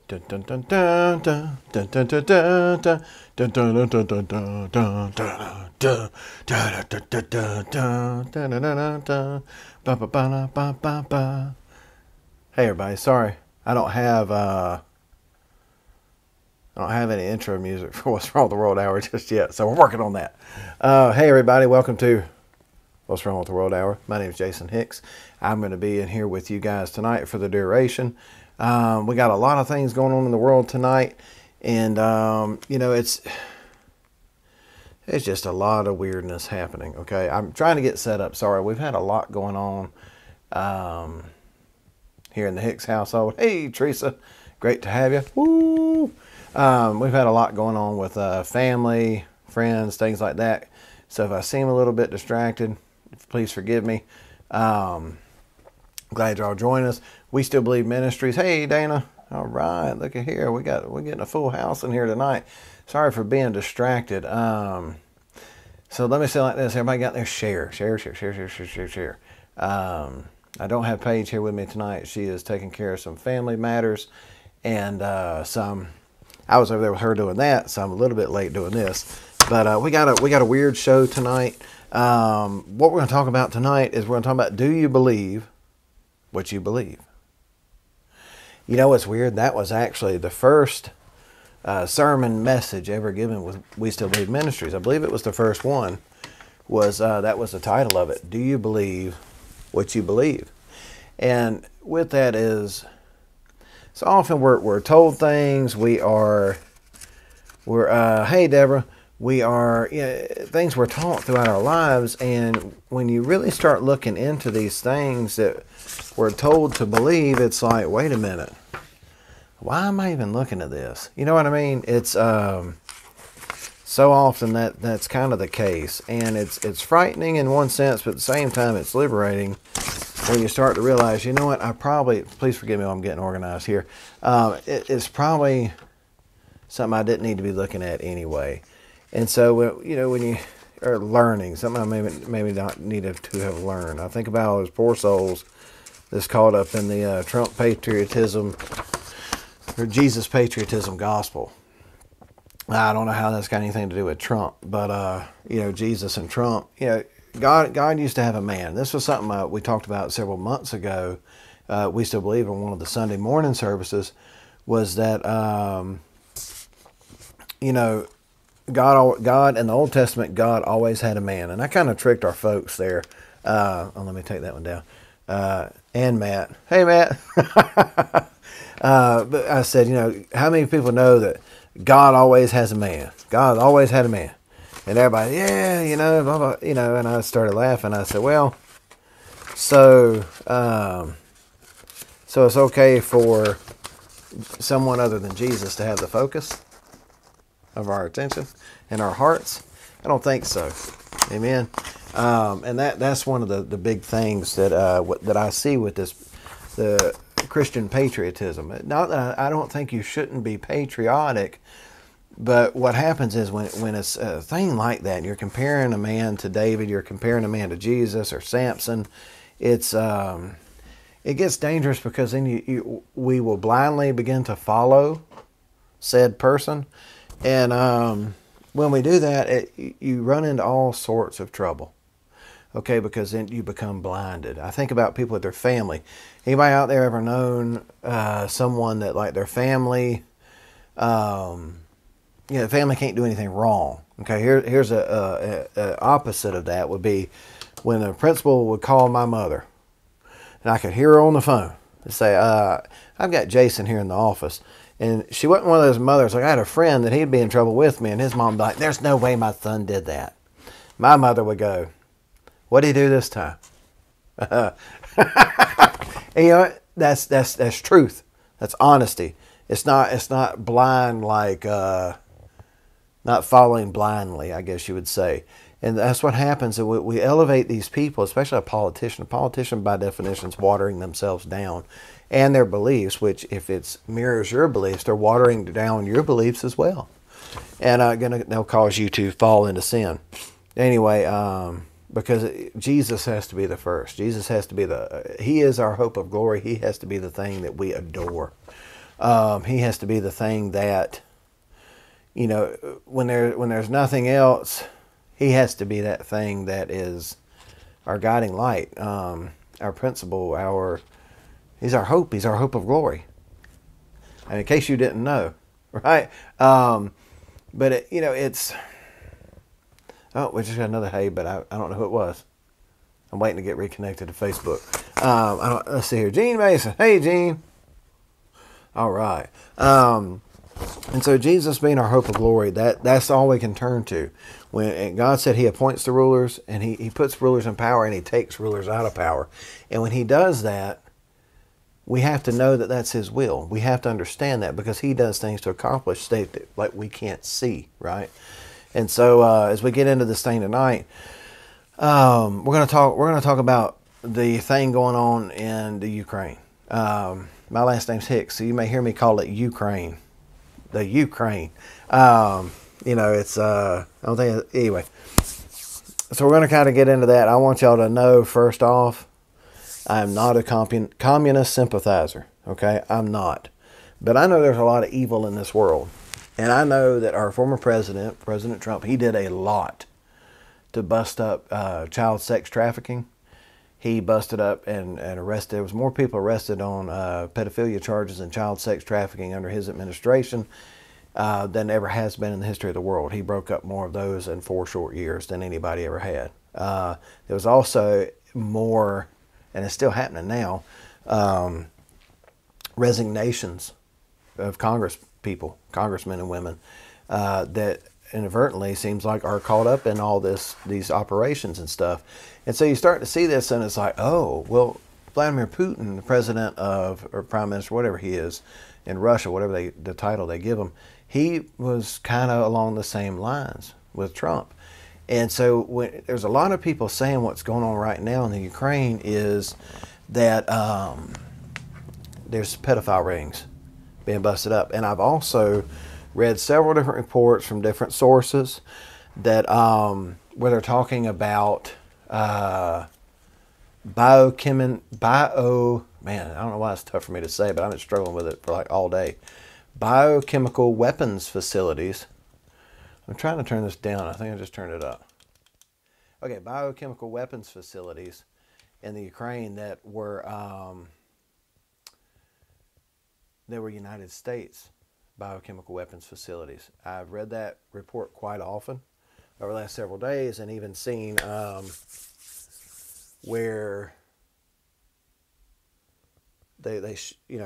Dun, dun, dun, dun, dun, dun, dun, dun, dun, dun, dun, dun, dun, dun, dun, dun, dun, dun, dun. Hey everybody, sorry I don't have any intro music for What's Wrong with the World Hour just yet, so we're working on that. Hey everybody, welcome to What's Wrong with the World Hour. My name is Jason Hicks. I'm going to be in here with you guys tonight for the duration. We got a lot of things going on in the world tonight, and you know, it's just a lot of weirdness happening. Okay, I'm trying to get set up. Sorry, we've had a lot going on here in the Hicks household. Hey Teresa, great to have you. Woo! We've had a lot going on with family, friends, things like that. So if I seem a little bit distracted, please forgive me. Glad y'all joining us. We Still Believe Ministries. Hey Dana. All right, look at here. We're getting a full house in here tonight. Sorry for being distracted. So let me say it like this. Everybody got their share. I don't have Paige here with me tonight. She is taking care of some family matters and I was over there with her doing that, so I'm a little bit late doing this. But we got a weird show tonight. What we're going to talk about tonight is we're going to talk about, do you believe what you believe? You know what's weird? That was actually the first sermon message ever given with We Still Believe Ministries. I believe it was the first one. That was the title of it. Do you believe what you believe? And with that is, so often we're told things. We're hey Deborah, things we're taught throughout our lives, and when you really start looking into these things that we're told to believe, it's like, wait a minute, why am I even looking at this? You know what I mean? It's so often that's kind of the case, and it's frightening in one sense, but at the same time it's liberating when you start to realize, you know what, please forgive me while I'm getting organized here. It's probably something I didn't need to be looking at anyway. And so, you know, when you are learning, something I maybe not needed to have learned. I think about all those poor souls that's caught up in the Trump patriotism or Jesus patriotism gospel. I don't know how that's got anything to do with Trump, but, you know, Jesus and Trump, you know, God used to have a man. This was something we talked about several months ago. We Still Believe in one of the Sunday morning services, was that, you know, God in the Old Testament, God always had a man. And I kind of tricked our folks there. Let me take that one down. And Matt. Hey, Matt. But I said, you know, how many people know that God always has a man? God always had a man. And everybody, yeah, you know, blah, blah, you know, and I started laughing. I said, well, so it's okay for someone other than Jesus to have the focus of our attention and our hearts? I don't think so. Amen. And that's one of the big things that I see with the Christian patriotism. Not that I don't think you shouldn't be patriotic, but what happens is when it's a thing like that, and you're comparing a man to David, you're comparing a man to Jesus or Samson, it gets dangerous, because then we will blindly begin to follow said person. And when we do that, you run into all sorts of trouble. Okay, because then you become blinded. I think about people with their family. Anybody out there ever known someone that, like, their family, you know, the family can't do anything wrong? Okay, here's a opposite of that would be when the principal would call my mother, and I could hear her on the phone and say, I've got Jason here in the office. And she wasn't one of those mothers. Like, I had a friend that he'd be in trouble with me, and his mom would be like, there's no way my son did that. My mother would go, what did he do this time? And you know what? That's truth. That's honesty. It's not blind, like not following blindly, I guess you would say. And that's what happens. We elevate these people, especially a politician. A politician, by definition, is watering themselves down and their beliefs, which, if it mirrors your beliefs, they're watering down your beliefs as well. And they'll cause you to fall into sin. Anyway, because Jesus has to be the first. Jesus has to be He is our hope of glory. He has to be the thing that we adore. He has to be the thing that, you know, when there's nothing else, he has to be that thing that is our guiding light, our principle, he's our hope. He's our hope of glory. And in case you didn't know, right? But it's. Oh, we just got another hey, but I don't know who it was. I'm waiting to get reconnected to Facebook. Let's see here. Gene Mason. Hey, Gene. All right. And so Jesus being our hope of glory, that's all we can turn to. And God said he appoints the rulers, and he puts rulers in power, and he takes rulers out of power. And when he does that, we have to know that that's his will. We have to understand that, because he does things to accomplish state that like we can't see, right? And so as we get into this thing tonight, we're going to talk about the thing going on in the Ukraine. My last name's Hicks, so you may hear me call it Ukraine. The Ukraine. It's I don't think anyway. So we're going to kind of get into that. I want y'all to know, first off, I am not a communist sympathizer. Okay, I'm not. But I know there's a lot of evil in this world. And I know that our former president, President Trump, he did a lot to bust up child sex trafficking. He busted up and arrested. There was more people arrested on pedophilia charges and child sex trafficking under his administration than ever has been in the history of the world. He broke up more of those in 4 short years than anybody ever had. There was also more, and it's still happening now, resignations of congressmen and women that inadvertently seems like are caught up in all these operations and stuff. And so you start to see this, and it's like, oh, well, Vladimir Putin, the president of, or prime minister, whatever he is, in Russia, whatever the title they give him, he was kind of along the same lines with Trump. And so there's a lot of people saying what's going on right now in the Ukraine is that there's pedophile rings being busted up. And I've also read several different reports from different sources that where they're talking about man, I don't know why it's tough for me to say, but I've been struggling with it for like all day. Biochemical weapons facilities. I'm trying to turn this down. I think I just turned it up. Okay, biochemical weapons facilities in the Ukraine that were United States biochemical weapons facilities. I've read that report quite often over the last several days, and even seen where they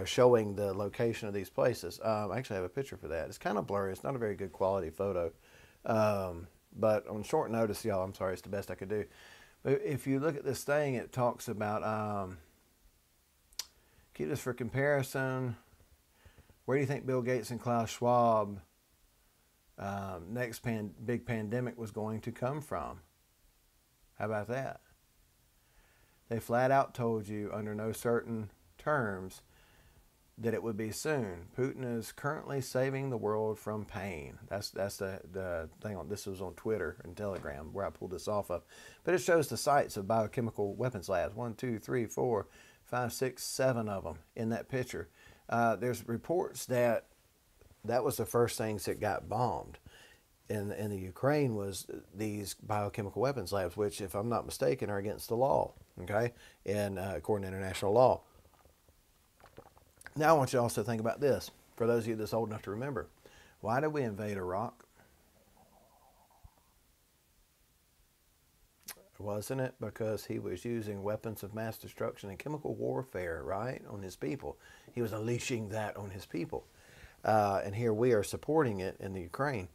showing the location of these places. I actually have a picture for that. It's kind of blurry. It's not a very good quality photo. But on short notice, y'all, I'm sorry, it's the best I could do. But if you look at this thing, it talks about, keep this for comparison. Where do you think Bill Gates and Klaus Schwab next big pandemic was going to come from? How about that? They flat out told you under no certain terms that it would be soon. Putin is currently saving the world from pain. That's the thing on this was on Twitter and Telegram where I pulled this off of. But it shows the sites of biochemical weapons labs. 1, 2, 3, 4, 5, 6, 7 of them in that picture. There's reports that was the first things that got bombed in the Ukraine was these biochemical weapons labs, which, if I'm not mistaken, are against the law. Okay, and according to international law. Now I want you to also think about this. For those of you that's old enough to remember, why did we invade Iraq? Wasn't it because he was using weapons of mass destruction and chemical warfare, right, on his people? He was unleashing that on his people. And here we are supporting it in the Ukraine.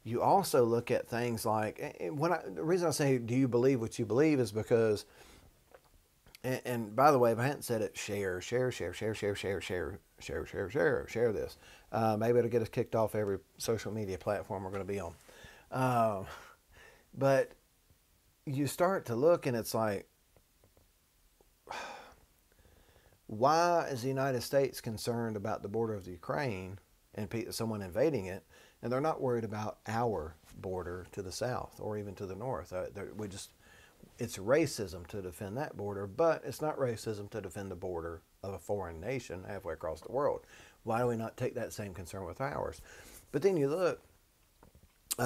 You also look at things like, the reason I say, do you believe what you believe, is because, and by the way, if I hadn't said it, share this. Maybe it'll get us kicked off every social media platform we're going to be on. But you start to look, and it's like, why is the United States concerned about the border of the Ukraine and someone invading it, and they're not worried about our border to the south or even to the north? it's racism to defend that border, but it's not racism to defend the border of a foreign nation halfway across the world. Why do we not take that same concern with ours? But then you look,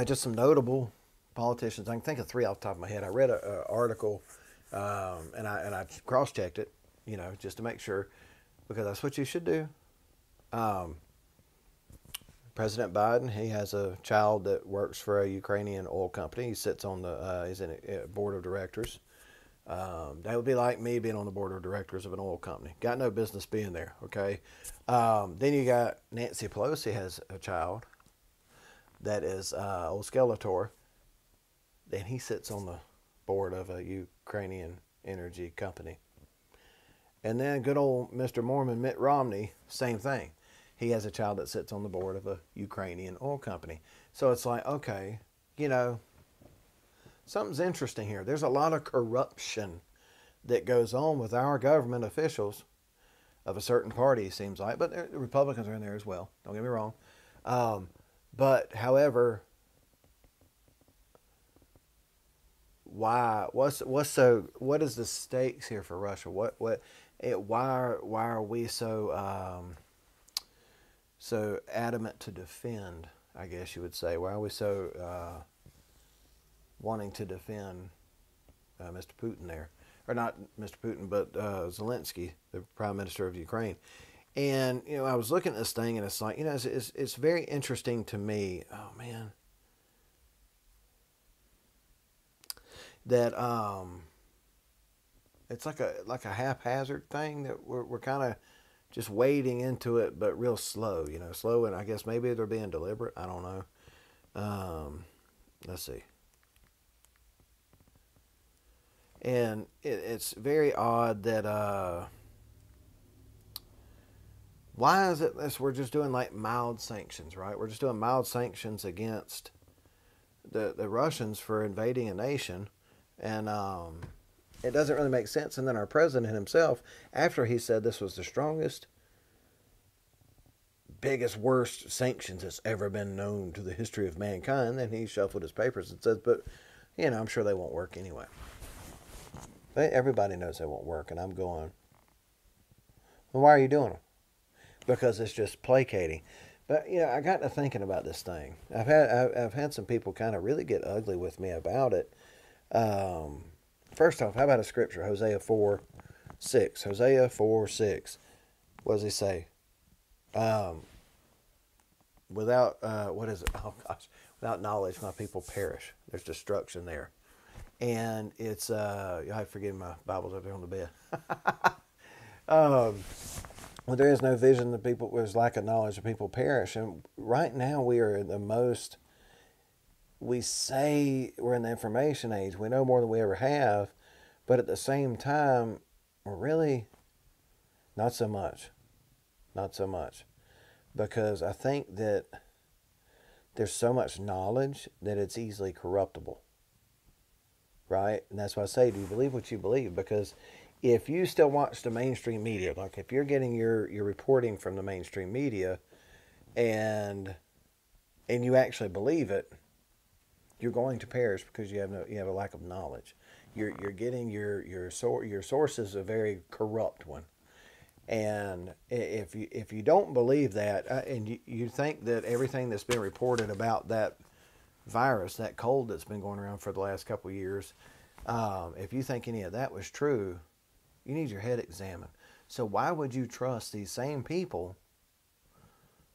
just some notable politicians. I can think of three off the top of my head. I read an article, and I cross-checked it, just to make sure, because that's what you should do. President Biden, he has a child that works for a Ukrainian oil company. He sits on he's in a board of directors. That would be like me being on the board of directors of an oil company. Got no business being there, okay? Then you got Nancy Pelosi has a child that is old Skeletor. Then he sits on the board of a Ukrainian energy company. And then good old Mr. Mormon Mitt Romney, same thing. He has a child that sits on the board of a Ukrainian oil company. So it's like, okay, something's interesting here. There's a lot of corruption that goes on with our government officials of a certain party, it seems like. But the Republicans are in there as well. Don't get me wrong. But, however, why? What is the stakes here for Russia? Why are we so adamant to defend, I guess you would say? Why are we so wanting to defend Mr. Putin there? Or not Mr. Putin, but Zelensky, the Prime Minister of Ukraine. And, I was looking at this thing, and it's like, it's very interesting to me. Oh, man. That it's like a haphazard thing that we're kind of just wading into it, but real slow, slow, and I guess maybe they're being deliberate. I don't know. Let's see. And it's very odd that why is it this? We're just doing like mild sanctions, right? We're just doing mild sanctions against the Russians for invading a nation, and it doesn't really make sense. And then our president himself, after he said this was the strongest, biggest, worst sanctions that's ever been known to the history of mankind, then he shuffled his papers and says, but, I'm sure they won't work anyway. Everybody knows they won't work, and I'm going, well, why are you doing them? Because it's just placating. But, I got to thinking about this thing. I've had some people kind of really get ugly with me about it. First off, how about a scripture? Hosea 4:6. Hosea 4:6. What does he say? Without, what is it? Oh, gosh. Without knowledge, my people perish. There's destruction there. And it's, I forget my Bible's up there on the bed. When there is no vision, there's lack of knowledge, the people perish. And right now we are we say we're in the information age. We know more than we ever have. But at the same time, we're really not so much. Not so much. Because I think that there's so much knowledge that it's easily corruptible. Right? And that's why I say, do you believe what you believe? Because if you still watch the mainstream media, like if you're getting your reporting from the mainstream media and you actually believe it, you're going to perish because you have a lack of knowledge. You're getting your source is a very corrupt one. And if you don't believe that, and you think that everything that's been reported about that virus, that cold that's been going around for the last couple of years, if you think any of that was true, you need your head examined. So why would you trust these same people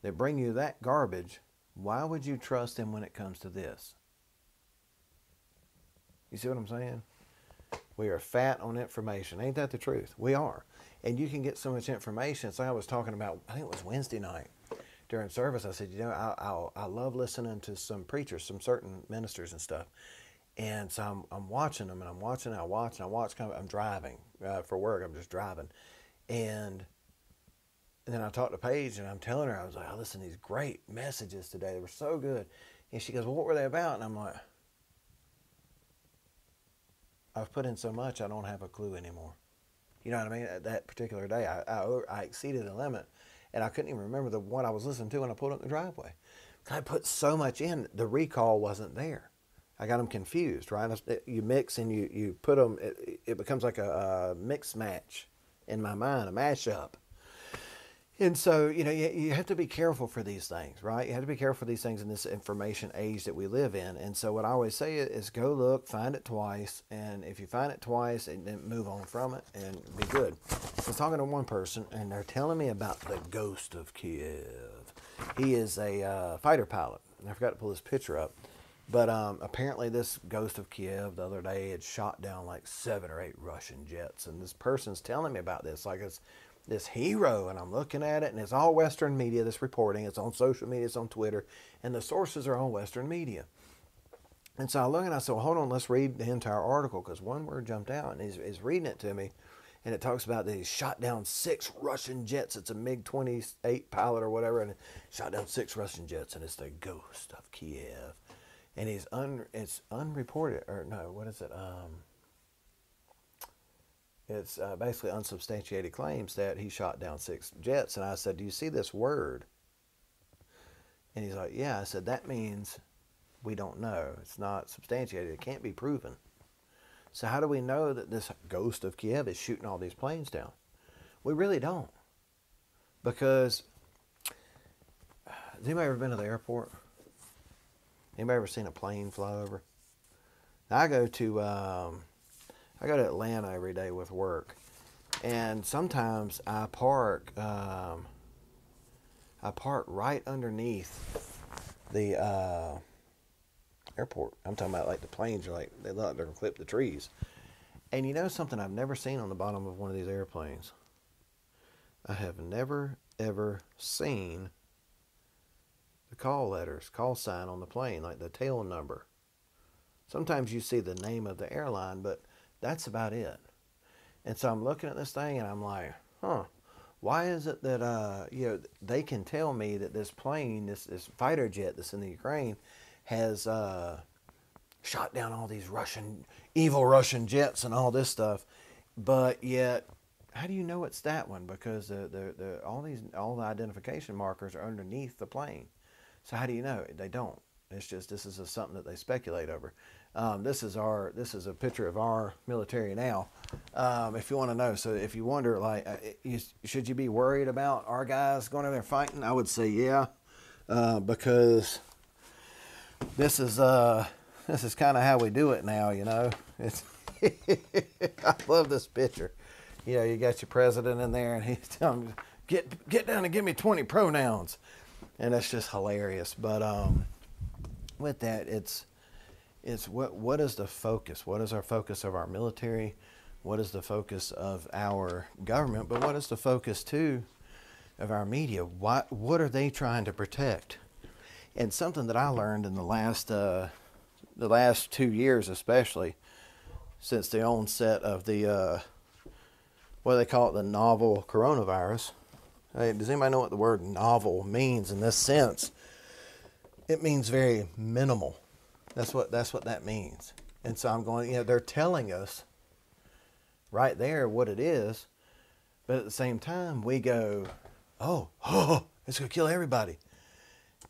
that bring you that garbage? Why would you trust them when it comes to this? You see what I'm saying? We are fat on information. Ain't that the truth? We are. And you can get so much information. So I was talking about, I think it was Wednesday night during service. I said, I love listening to some preachers, some certain ministers and stuff. And so I'm watching them, and I'm driving for work. I'm just driving. And then I talked to Paige, and I'm telling her, I was like, I listened to these great messages today. They were so good. And she goes, well, what were they about? And I'm like, I've put in so much, I don't have a clue anymore. You know what I mean? That particular day, I exceeded the limit, and I couldn't even remember the one I was listening to when I pulled up the driveway. I put so much in, the recall wasn't there. I got them confused, right? You mix and you put them, it becomes like a mix match in my mind, a mashup. And so, you have to be careful for these things, right? You have to be careful for these things in this information age that we live in. And so what I always say is go look, find it twice. And if you find it twice, and then move on from it and be good. I was talking to one person, and they're telling me about the ghost of Kiev. He is a fighter pilot. And I forgot to pull this picture up. But apparently this ghost of Kiev the other day had shot down like 7 or 8 Russian jets. And this person's telling me about this like it's this hero, and I'm looking at it, and it's all Western media that's reporting. It's on social media, it's on Twitter, and the sources are on Western media. And so I look and I said, well, hold on, let's read the entire article, because one word jumped out, and he's reading it to me, and it talks about that he shot down 6 Russian jets. It's a MiG-28 pilot or whatever, and shot down 6 Russian jets, and it's the ghost of Kiev. And it's unreported, or no, what is it? It's basically unsubstantiated claims that he shot down 6 jets. And I said, do you see this word? And he's like, yeah. I said, that means we don't know. It's not substantiated. It can't be proven. So how do we know that this ghost of Kiev is shooting all these planes down? We really don't. Because, has anybody ever been to the airport? Anybody ever seen a plane fly over? Now, I go to Atlanta every day with work, and sometimes I park right underneath the airport. I'm talking about like the planes are like they're gonna clip the trees. And you know something I've never seen on the bottom of one of these airplanes? I have never ever seen the call sign on the plane, like the tail number. Sometimes you see the name of the airline, but that's about it. And so I'm looking at this thing and I'm like, why is it that they can tell me that this plane, this fighter jet that's in the Ukraine, has shot down all these evil Russian jets and all this stuff, but yet how do you know it's that one? Because all the identification markers are underneath the plane. So how do you know? They don't. It's just this is something that they speculate over. This is a picture of our military now. If you want to know, so if you wonder, like, should you be worried about our guys going in there fighting? I would say yeah, because this is kind of how we do it now. It's I love this picture. You got your president in there, and he's telling me, get down and give me 20 pronouns. And that's just hilarious. But with that, it's what is the focus? What is our focus of our military? What is the focus of our government? But what is the focus too of our media? What are they trying to protect? And something that I learned in the last 2 years, especially since the onset of the what do they call it, the novel coronavirus. Hey, does anybody know what the word novel means in this sense? It means very minimal. That's what that means. And so I'm going, they're telling us right there what it is, but at the same time we go, oh, it's going to kill everybody.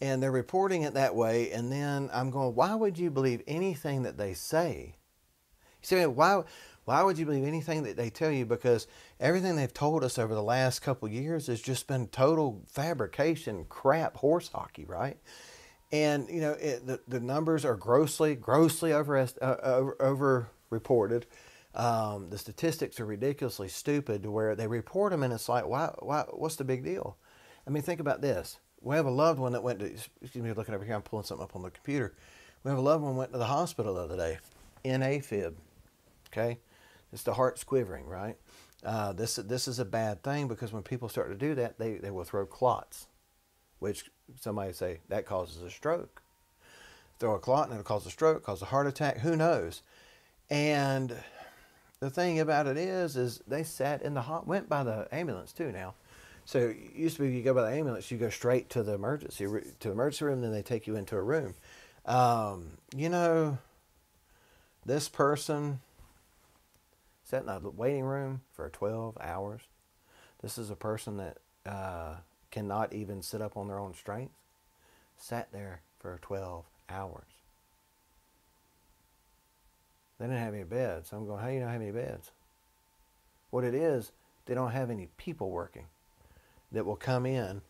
And they're reporting it that way, and then I'm going, why would you believe anything that they say? You see, why would you believe anything that they tell you? Because everything they've told us over the last couple of years has just been total fabrication, crap, horse hockey, right? And the numbers are grossly over reported. The statistics are ridiculously stupid to where they report them, and it's like, why? What's the big deal? I mean, think about this. We have a loved one that went to. Excuse me, looking over here. I'm pulling something up on the computer. We have a loved one who went to the hospital the other day in AFib. Okay, it's the heart's quivering, right? This is a bad thing, because when people start to do that, they will throw clots, which somebody say that causes a stroke. Throw a clot and it'll cause a stroke, cause a heart attack. Who knows? And the thing about it is they sat in went by the ambulance too now. So it used to be you go by the ambulance, you go straight to the emergency room, then they take you into a room. This person sat in a waiting room for 12 hours. This is a person that cannot even sit up on their own strength. Sat there for 12 hours. They didn't have any beds. I'm going, how do you not have any beds? What it is, they don't have any people working that will come in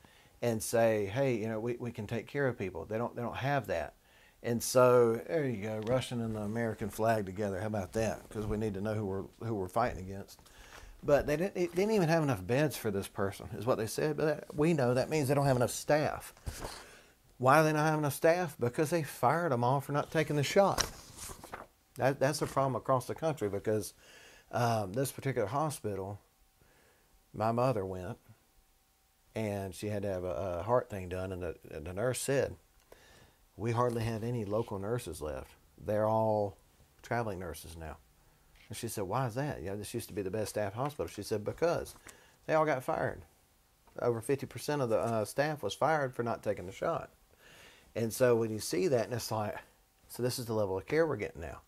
and say, hey, you know, we can take care of people. They don't have that. And so there you go, Russian and the American flag together. How about that? Because we need to know who we're fighting against. But they didn't even have enough beds for this person, is what they said. But we know that means they don't have enough staff. Why do they not have enough staff? Because they fired them all for not taking the shot. That's a problem across the country, because this particular hospital, my mother went, and she had to have a heart thing done, and the nurse said, we hardly have any local nurses left. They're all traveling nurses now. And she said, why is that? You know, this used to be the best staff hospital. She said, because they all got fired. Over 50% of the staff was fired for not taking the shot. And so when you see that, and it's like, so this is the level of care we're getting now.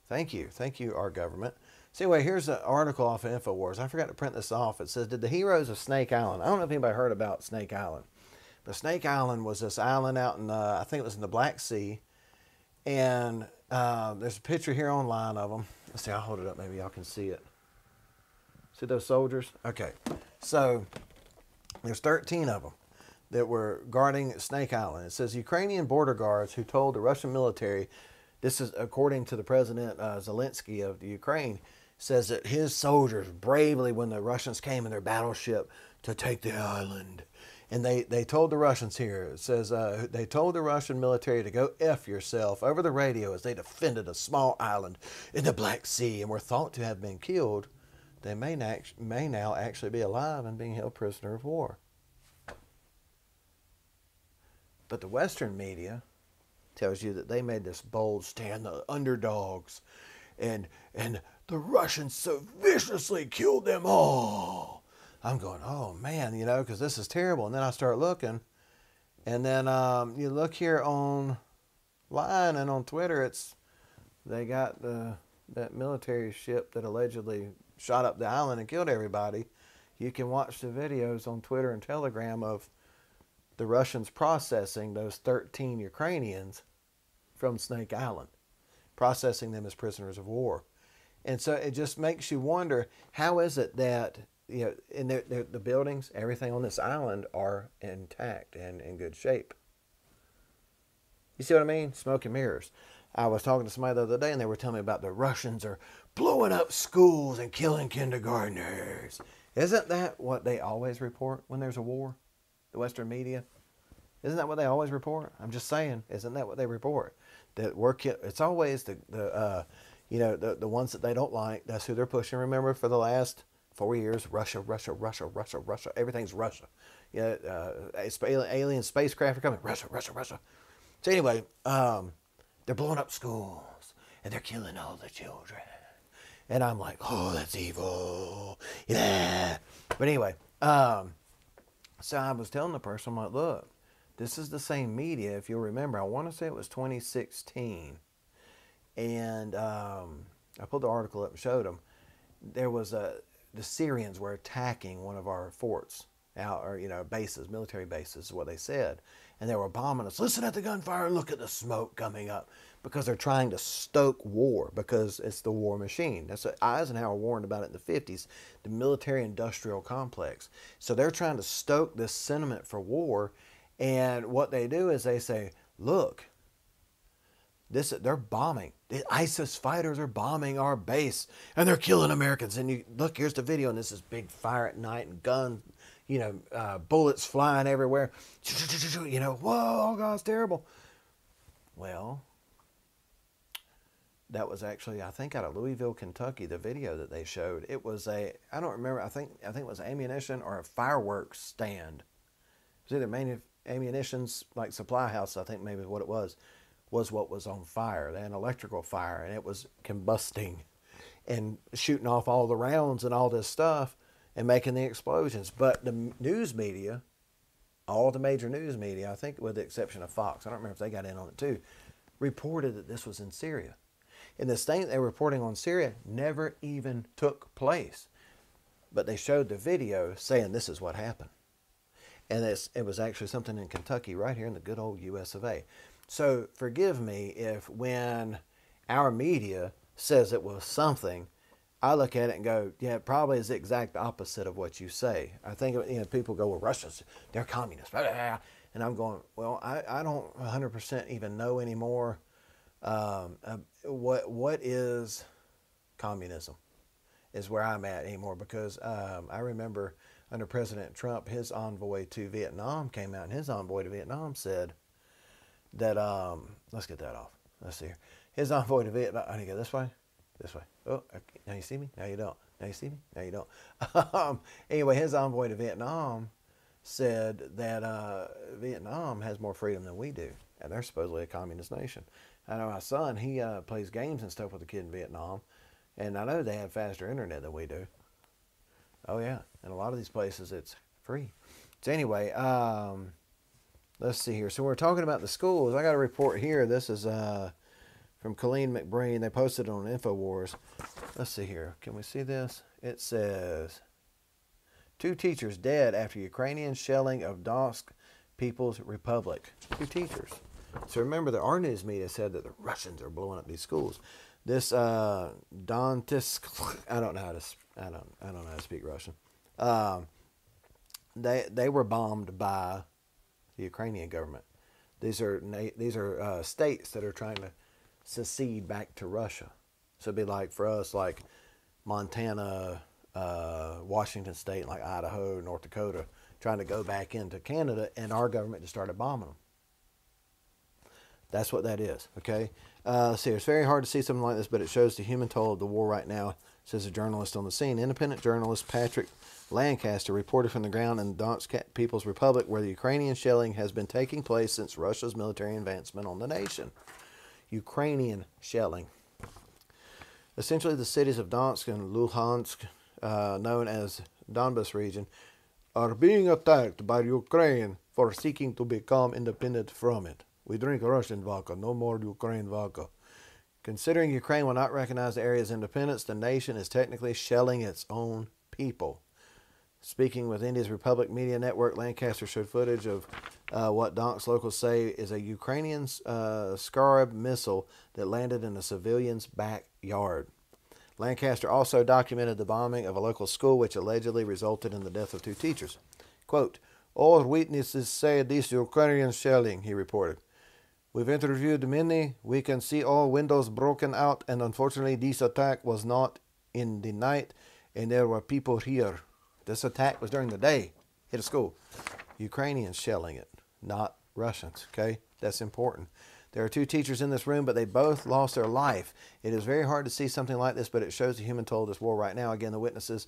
Thank you, our government. So anyway, here's an article off of InfoWars. I forgot to print this off. It says, did the heroes of Snake Island? I don't know if anybody heard about Snake Island. But Snake Island was this island out in, I think it was in the Black Sea. And there's a picture here online of them. Let's see, I'll hold it up. Maybe y'all can see it. See those soldiers? Okay. So there's 13 of them that were guarding Snake Island. It says Ukrainian border guards who told the Russian military, this is according to the President Zelensky of the Ukraine, says that his soldiers bravely, when the Russians came in their battleship to take the island, and they told the Russians here, it says they told the Russian military to go F yourself over the radio as they defended a small island in the Black Sea and were thought to have been killed. They may now actually be alive and being held prisoner of war. But the Western media tells you that they made this bold stand, the underdogs, and the Russians so viciously killed them all. I'm going, oh man, you know, because this is terrible. And then I start looking, and then you look here online and on Twitter, they got that military ship that allegedly shot up the island and killed everybody. You can watch the videos on Twitter and Telegram of the Russians processing those 13 Ukrainians from Snake Island, processing them as prisoners of war. And so it just makes you wonder, how is it that, you know, in the buildings, everything on this island are intact and in good shape? You see what I mean? Smoke and mirrors. I was talking to somebody the other day, and they were telling me about the Russians are blowing up schools and killing kindergartners. Isn't that what they always report when there's a war? The Western media? Isn't that what they always report? I'm just saying, isn't that what they report? That it's always the ones that they don't like. That's who they're pushing. Remember, for the last 4 years, Russia. Everything's Russia. Alien spacecraft are coming. Russia. So anyway, they're blowing up schools and they're killing all the children. And I'm like, oh, that's evil. Yeah. But anyway, so I was telling the person, I'm like, look, this is the same media. If you'll remember, I want to say it was 2016. And I pulled the article up and showed them. There was the Syrians were attacking one of our forts, bases, military bases is what they said. And they were bombing us. Listen at the gunfire, look at the smoke coming up. Because they're trying to stoke war, because it's the war machine. That's what Eisenhower warned about it in the 50s, the military-industrial complex. So they're trying to stoke this sentiment for war. And what they do is they say, look, they're bombing. The ISIS fighters are bombing our base, and they're killing Americans. And you look, here's the video, and this is big fire at night and guns, bullets flying everywhere. Whoa, oh God, it's terrible. Well, that was actually, I think, out of Louisville, Kentucky, the video that they showed. It was I don't remember, I think it was ammunition or a fireworks stand. It was either ammunition's like supply house, I think maybe what it was what was on fire. They had an electrical fire, and it was combusting and shooting off all the rounds and all this stuff and making the explosions. But the news media, all the major news media, I think with the exception of Fox, I don't remember if they got in on it too, reported that this was in Syria. And this thing they were reporting on Syria never even took place. But they showed the video saying this is what happened. And it was actually something in Kentucky, right here in the good old US of A. So forgive me if when our media says it was something, I look at it and go, yeah, it probably is the exact opposite of what you say. I think, people go, well, Russians, they're communists. And I'm going, well, I don't 100% even know anymore what is communism is where I'm at anymore, because I remember under President Trump, his envoy to Vietnam came out, and his envoy to Vietnam said that, let's get that off. Let's see here. His envoy to Vietnam, I need to go this way. This way. Oh, okay. Now you see me? Now you don't. Now you see me? Now you don't. Anyway, his envoy to Vietnam said that Vietnam has more freedom than we do, and they're supposedly a communist nation. I know my son, he plays games and stuff with a kid in Vietnam, and I know they have faster internet than we do. Oh, yeah. And a lot of these places, it's free. So anyway, let's see here. So we're talking about the schools. I got a report here. This is from Colleen McBreen. They posted it on InfoWars. Let's see here. Can we see this? It says, 2 teachers dead after Ukrainian shelling of Donetsk People's Republic. 2 teachers. So remember, our news media said that the Russians are blowing up these schools. This Donetsk, I don't know how to speak Russian. They were bombed by the Ukrainian government. These are states that are trying to secede back to Russia. So it'd be like for us, like Montana, Washington State, like Idaho, North Dakota, trying to go back into Canada, and our government just started bombing them. That's what that is, okay? Let's see, it's very hard to see something like this, but it shows the human toll of the war right now, says a journalist on the scene. Independent journalist Patrick Lancaster reported from the ground in Donetsk People's Republic, where the Ukrainian shelling has been taking place since Russia's military advancement on the nation. Ukrainian shelling. Essentially, the cities of Donetsk and Luhansk, known as Donbas region, are being attacked by Ukraine for seeking to become independent from it. We drink Russian vodka, no more Ukraine vodka. Considering Ukraine will not recognize the area's independence, the nation is technically shelling its own people. Speaking with India's Republic Media Network, Lancaster showed footage of what Donetsk locals say is a Ukrainian Scarab missile that landed in a civilian's backyard. Lancaster also documented the bombing of a local school, which allegedly resulted in the death of 2 teachers. Quote, all witnesses say this Ukrainian shelling, he reported. We've interviewed many. We can see all windows broken out, and unfortunately this attack was not in the night, and there were people here. This attack was during the day. Hit a school. Ukrainians shelling it, not Russians, okay? That's important. There are 2 teachers in this room, but they both lost their life. It is very hard to see something like this, but it shows the human toll of this war right now. Again, the witnesses,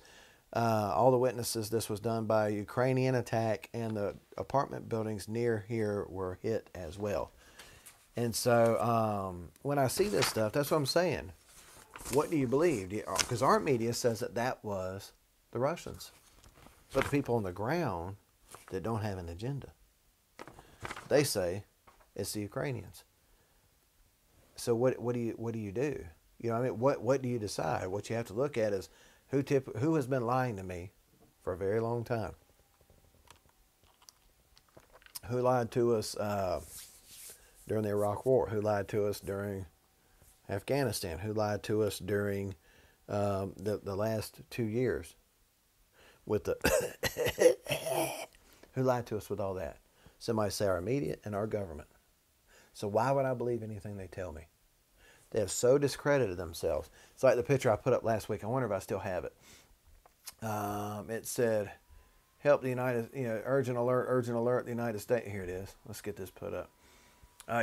all the witnesses, this was done by a Ukrainian attack, and the apartment buildings near here were hit as well. And so when I see this stuff, that's what I'm saying. What do you believe? Because our media says that that was the Russians. But the people on the ground that don't have an agenda, they say it's the Ukrainians. So what do you do? You know, I mean, what do you decide? What you have to look at is who has been lying to me for a very long time. Who lied to us during the Iraq War? Who lied to us during Afghanistan? Who lied to us during the last 2 years? With the who lied to us with all that? Somebody say our media and our government. So why would I believe anything they tell me? They have so discredited themselves. It's like the picture I put up last week. I wonder if I still have it. It said, help the United, urgent alert, the United States. Here it is. Let's get this put up.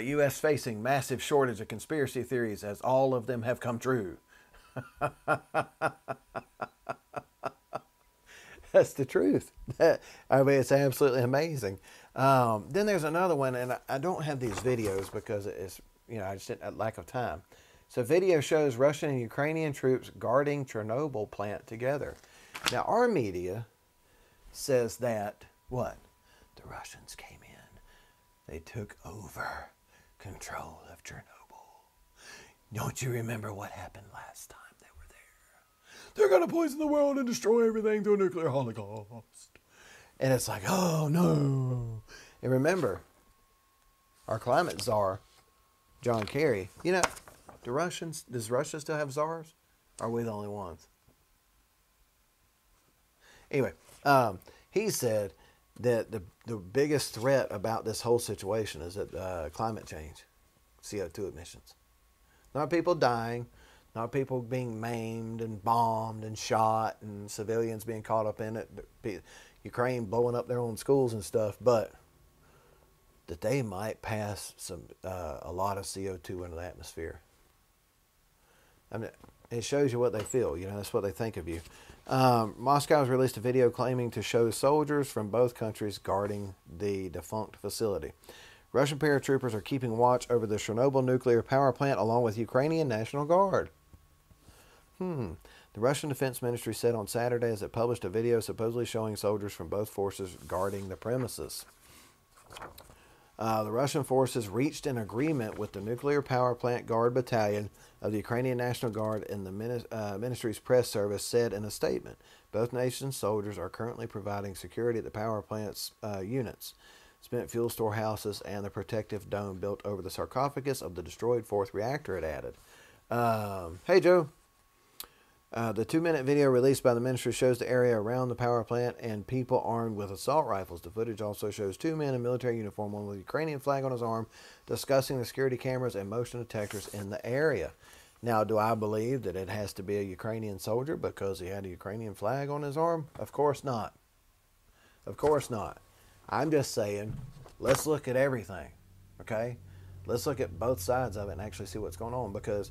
U.S. facing massive shortage of conspiracy theories as all of them have come true. That's the truth. I mean, it's absolutely amazing. Then there's another one, and I don't have these videos because it's, I just didn't, lack of time. So video shows Russian and Ukrainian troops guarding Chernobyl plant together. Now, our media says that, what? The Russians came in. They took over control of Chernobyl. Don't you remember what happened last time they were there? They're going to poison the world and destroy everything through a nuclear holocaust. And it's like, oh no. And remember, our climate czar, John Kerry, Does Russia still have czars? Are we the only ones? Anyway, he said that the biggest threat about this whole situation is that climate change, CO2 emissions. Not people dying, not people being maimed and bombed and shot and civilians being caught up in it, Ukraine blowing up their own schools and stuff, but that they might pass a lot of CO2 into the atmosphere. I mean, it shows you what they feel. That's what they think of you. Moscow has released a video claiming to show soldiers from both countries guarding the defunct facility. Russian paratroopers are keeping watch over the Chernobyl nuclear power plant along with Ukrainian National Guard. The Russian Defense Ministry said on Saturday as it published a video supposedly showing soldiers from both forces guarding the premises. The Russian forces reached an agreement with the Nuclear Power Plant Guard Battalion of the Ukrainian National Guard, and the ministry's press service said in a statement. Both nations' soldiers are currently providing security at the power plant's units, spent fuel storehouses, and the protective dome built over the sarcophagus of the destroyed fourth reactor, it added. Hey, Joe. The 2-minute video released by the ministry shows the area around the power plant and people armed with assault rifles. The footage also shows 2 men in military uniform, one with a Ukrainian flag on his arm, discussing the security cameras and motion detectors in the area. Now, do I believe that it has to be a Ukrainian soldier because he had a Ukrainian flag on his arm? Of course not. Of course not. I'm just saying, let's look at everything, okay? Let's look at both sides of it and actually see what's going on, because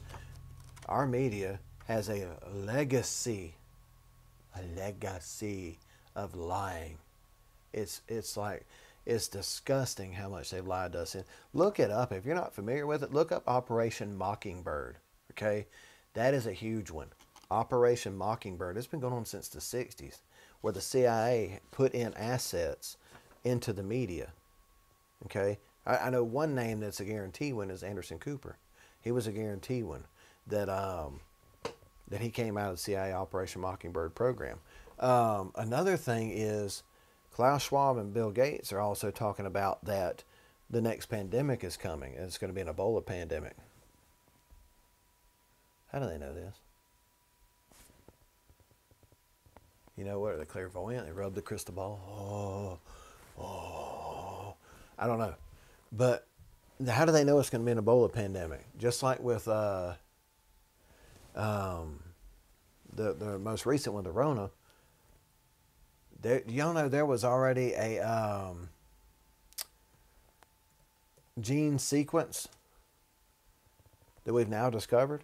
our media has a legacy of lying. It's disgusting how much they've lied to us. And look it up. If you're not familiar with it, look up Operation Mockingbird. Okay? That is a huge one. Operation Mockingbird. It's been going on since the 60s, where the CIA put in assets into the media. Okay? I know one name that's a guarantee one is Anderson Cooper. He was a guarantee one that he came out of the CIA Operation Mockingbird program. Another thing is Klaus Schwab and Bill Gates are also talking about that the next pandemic is coming, and it's going to be an Ebola pandemic. How do they know this? You know what? They're clairvoyant. They rub the crystal ball. I don't know. But how do they know it's going to be an Ebola pandemic? Just like with the most recent one, the Rona. Y'all know there was already a gene sequence that we've now discovered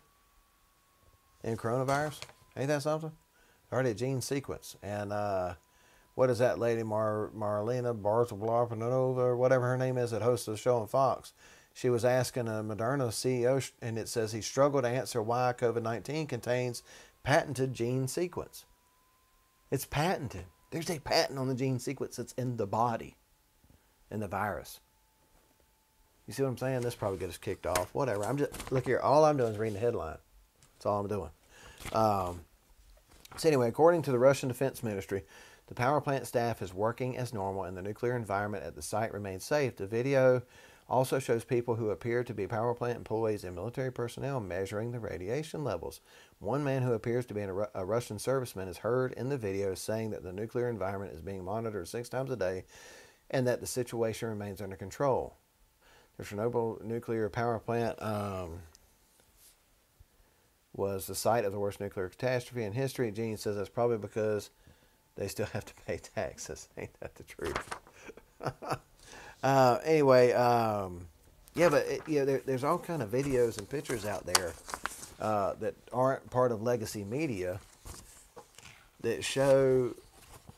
in coronavirus. Ain't that something? Already a gene sequence. And what is that lady, Marina Abramovic, or whatever her name is, that hosts the show on Fox? She was asking a Moderna CEO, and it says he struggled to answer why COVID-19 contains patented gene sequence. It's patented. There's a patent on the gene sequence that's in the body, in the virus. You see what I'm saying? This probably gets us kicked off. Whatever. Look here. All I'm doing is reading the headline. That's all I'm doing. So anyway, according to the Russian Defense Ministry, the power plant staff is working as normal and the nuclear environment at the site remains safe. The video also shows people who appear to be power plant employees and military personnel measuring the radiation levels. One man who appears to be a Russian serviceman is heard in the video saying that the nuclear environment is being monitored 6 times a day and that the situation remains under control. The Chernobyl nuclear power plant was the site of the worst nuclear catastrophe in history. Gene says that's probably because they still have to pay taxes. Ain't that the truth? Anyway, there's all kind of videos and pictures out there that aren't part of legacy media that show,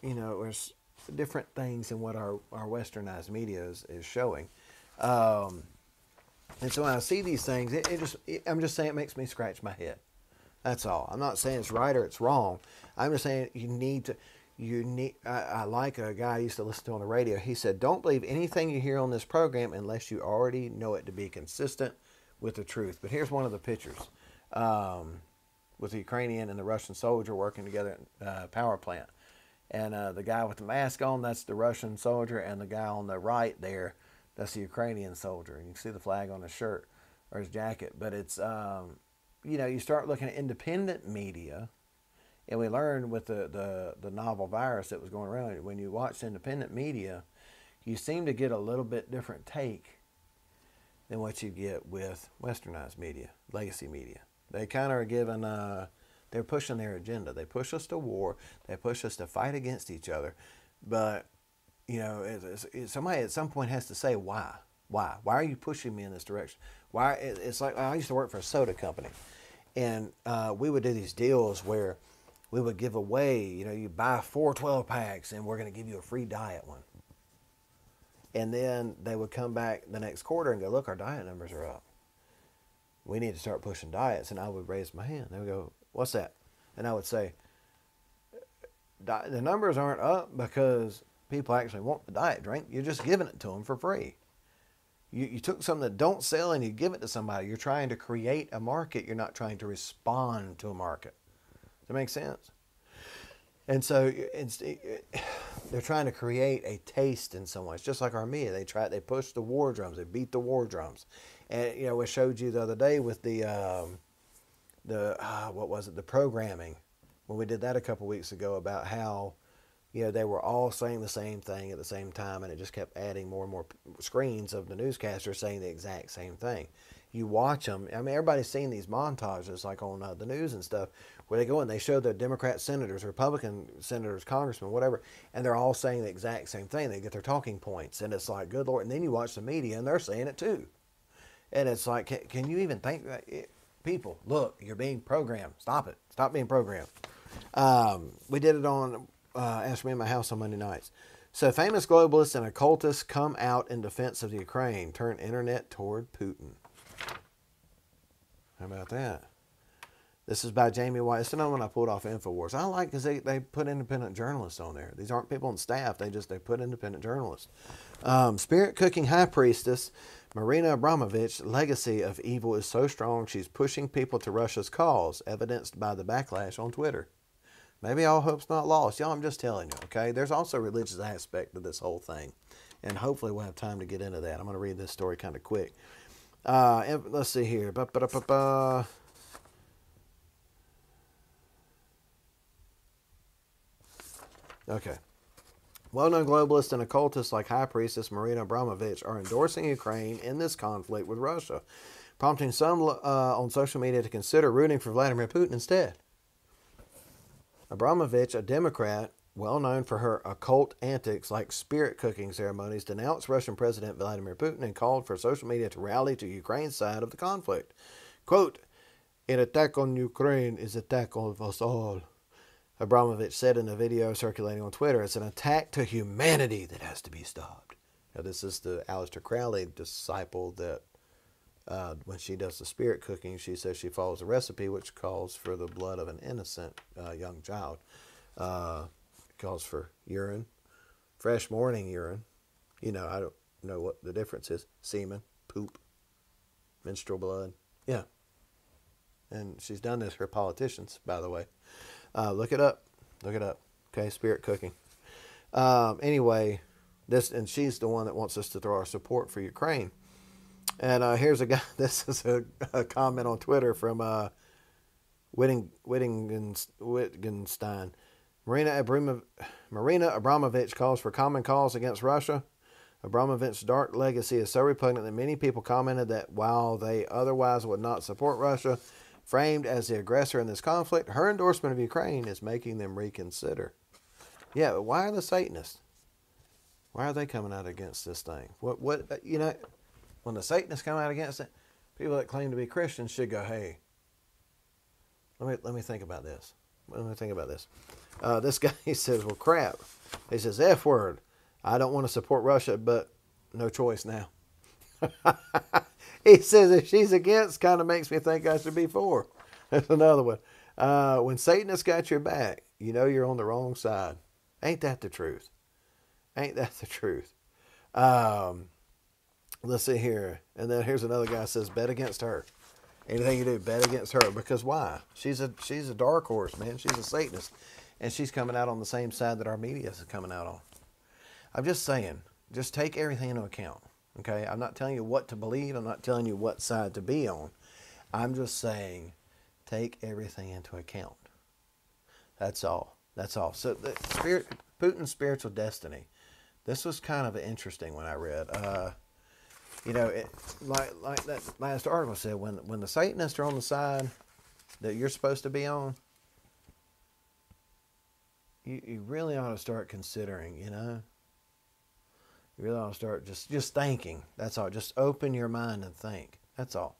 there's different things than what our westernized media is showing. And so when I see these things, I'm just saying it makes me scratch my head. That's all. I'm not saying it's right or it's wrong. I'm just saying I like a guy I used to listen to on the radio. He said, don't believe anything you hear on this program unless you already know it to be consistent with the truth. But here's one of the pictures with the Ukrainian and the Russian soldier working together at a power plant. And the guy with the mask on, that's the Russian soldier, and the guy on the right there, that's the Ukrainian soldier. And you can see the flag on his shirt. or his jacket. But it's, you know, you start looking at independent media, and we learned with the novel virus that was going around, when you watch independent media, you seem to get a little bit different take than what you get with westernized media, legacy media. They kind of are given, they're pushing their agenda. They push us to war. They push us to fight against each other. But, you know, somebody at some point has to say why. Why? Why are you pushing me in this direction? Why? It's like, I used to work for a soda company, and we would do these deals where we would give away, you know, you buy 4 12-packs and we're going to give you a free diet one. And then they would come back the next quarter and go, look, our diet numbers are up. We need to start pushing diets. And I would raise my hand. They would go, what's that? And I would say, the numbers aren't up because people actually want the diet drink. You're just giving it to them for free. You took something that don't sell and you give it to somebody. You're trying to create a market. You're not trying to respond to a market. Does that make sense? And so they're trying to create a taste in someone. It's just like our media. They push the war drums. They beat the war drums. And, you know, we showed you the other day with the programming, when we did that a couple weeks ago, about how, you know, they were all saying the same thing at the same time, and it just kept adding more and more screens of the newscasters saying the exact same thing. You watch them. I mean, everybody's seen these montages, like on the news and stuff, where they go and they show the Democrat senators, Republican senators, congressmen, whatever, and they're all saying the exact same thing. They get their talking points, and it's like, good Lord. And then you watch the media, and they're saying it too. And it's like, can you even think that? People, look, you're being programmed. Stop it. Stop being programmed. We did it on Ask Me in My House on Monday nights. So famous globalists and occultists come out in defense of the Ukraine, turn internet toward Putin. How about that? This is by Jamie White. It's another one I pulled off InfoWars. I like because they put independent journalists on there. These aren't people on staff. They put independent journalists. Spirit cooking high priestess Marina Abramovic, legacy of evil is so strong she's pushing people to Russia's cause, evidenced by the backlash on Twitter. Maybe all hope's not lost. Y'all, I'm just telling you, okay? There's also a religious aspect to this whole thing. And hopefully we'll have time to get into that. I'm going to read this story kind of quick. Let's see here. Okay. Well-known globalists and occultists like High Priestess Marina Abramovic are endorsing Ukraine in this conflict with Russia, prompting some on social media to consider rooting for Vladimir Putin instead. Abramovic, a Democrat, well known for her occult antics like spirit cooking ceremonies, denounced Russian President Vladimir Putin and called for social media to rally to Ukraine's side of the conflict. Quote, "An attack on Ukraine is an attack on us all," Abramovic said in a video circulating on Twitter. It's an attack to humanity that has to be stopped. Now, this is the Aleister Crowley disciple that when she does the spirit cooking, she says she follows a recipe which calls for the blood of an innocent young child. Calls for urine, fresh morning urine. You know, I don't know what the difference is. Semen, poop, menstrual blood. Yeah. And she's done this for politicians, by the way. Look it up. Look it up. Okay, spirit cooking. Anyway, and she's the one that wants us to throw our support for Ukraine. And here's a guy. This is a comment on Twitter from Wittgenstein. Marina Abramovic calls for common cause against Russia. Abramovic's dark legacy is so repugnant that many people commented that while they otherwise would not support Russia, framed as the aggressor in this conflict, her endorsement of Ukraine is making them reconsider. Yeah, but why are the Satanists? Why are they coming out against this thing? What you know, when the Satanists come out against it, people that claim to be Christians should go, hey, let me think about this. Let me think about this. This guy, he says, well, crap. He says, F word. I don't want to support Russia, but no choice now. He says, if she's against, kind of makes me think I should be for. That's another one. When Satanists got your back, you know you're on the wrong side. Ain't that the truth? Ain't that the truth? Let's see here. And then here's another guy that says, bet against her. Anything you do, bet against her. Because why? She's a dark horse, man. She's a Satanist. And she's coming out on the same side that our media is coming out on. I'm just saying, just take everything into account. Okay, I'm not telling you what to believe. I'm not telling you what side to be on. I'm just saying, take everything into account. That's all. That's all. So Putin's spiritual destiny. This was kind of interesting when I read. Like that last article said, when the Satanists are on the side that you're supposed to be on, you really ought to start considering. You really ought to start just thinking. That's all. Just open your mind and think. That's all.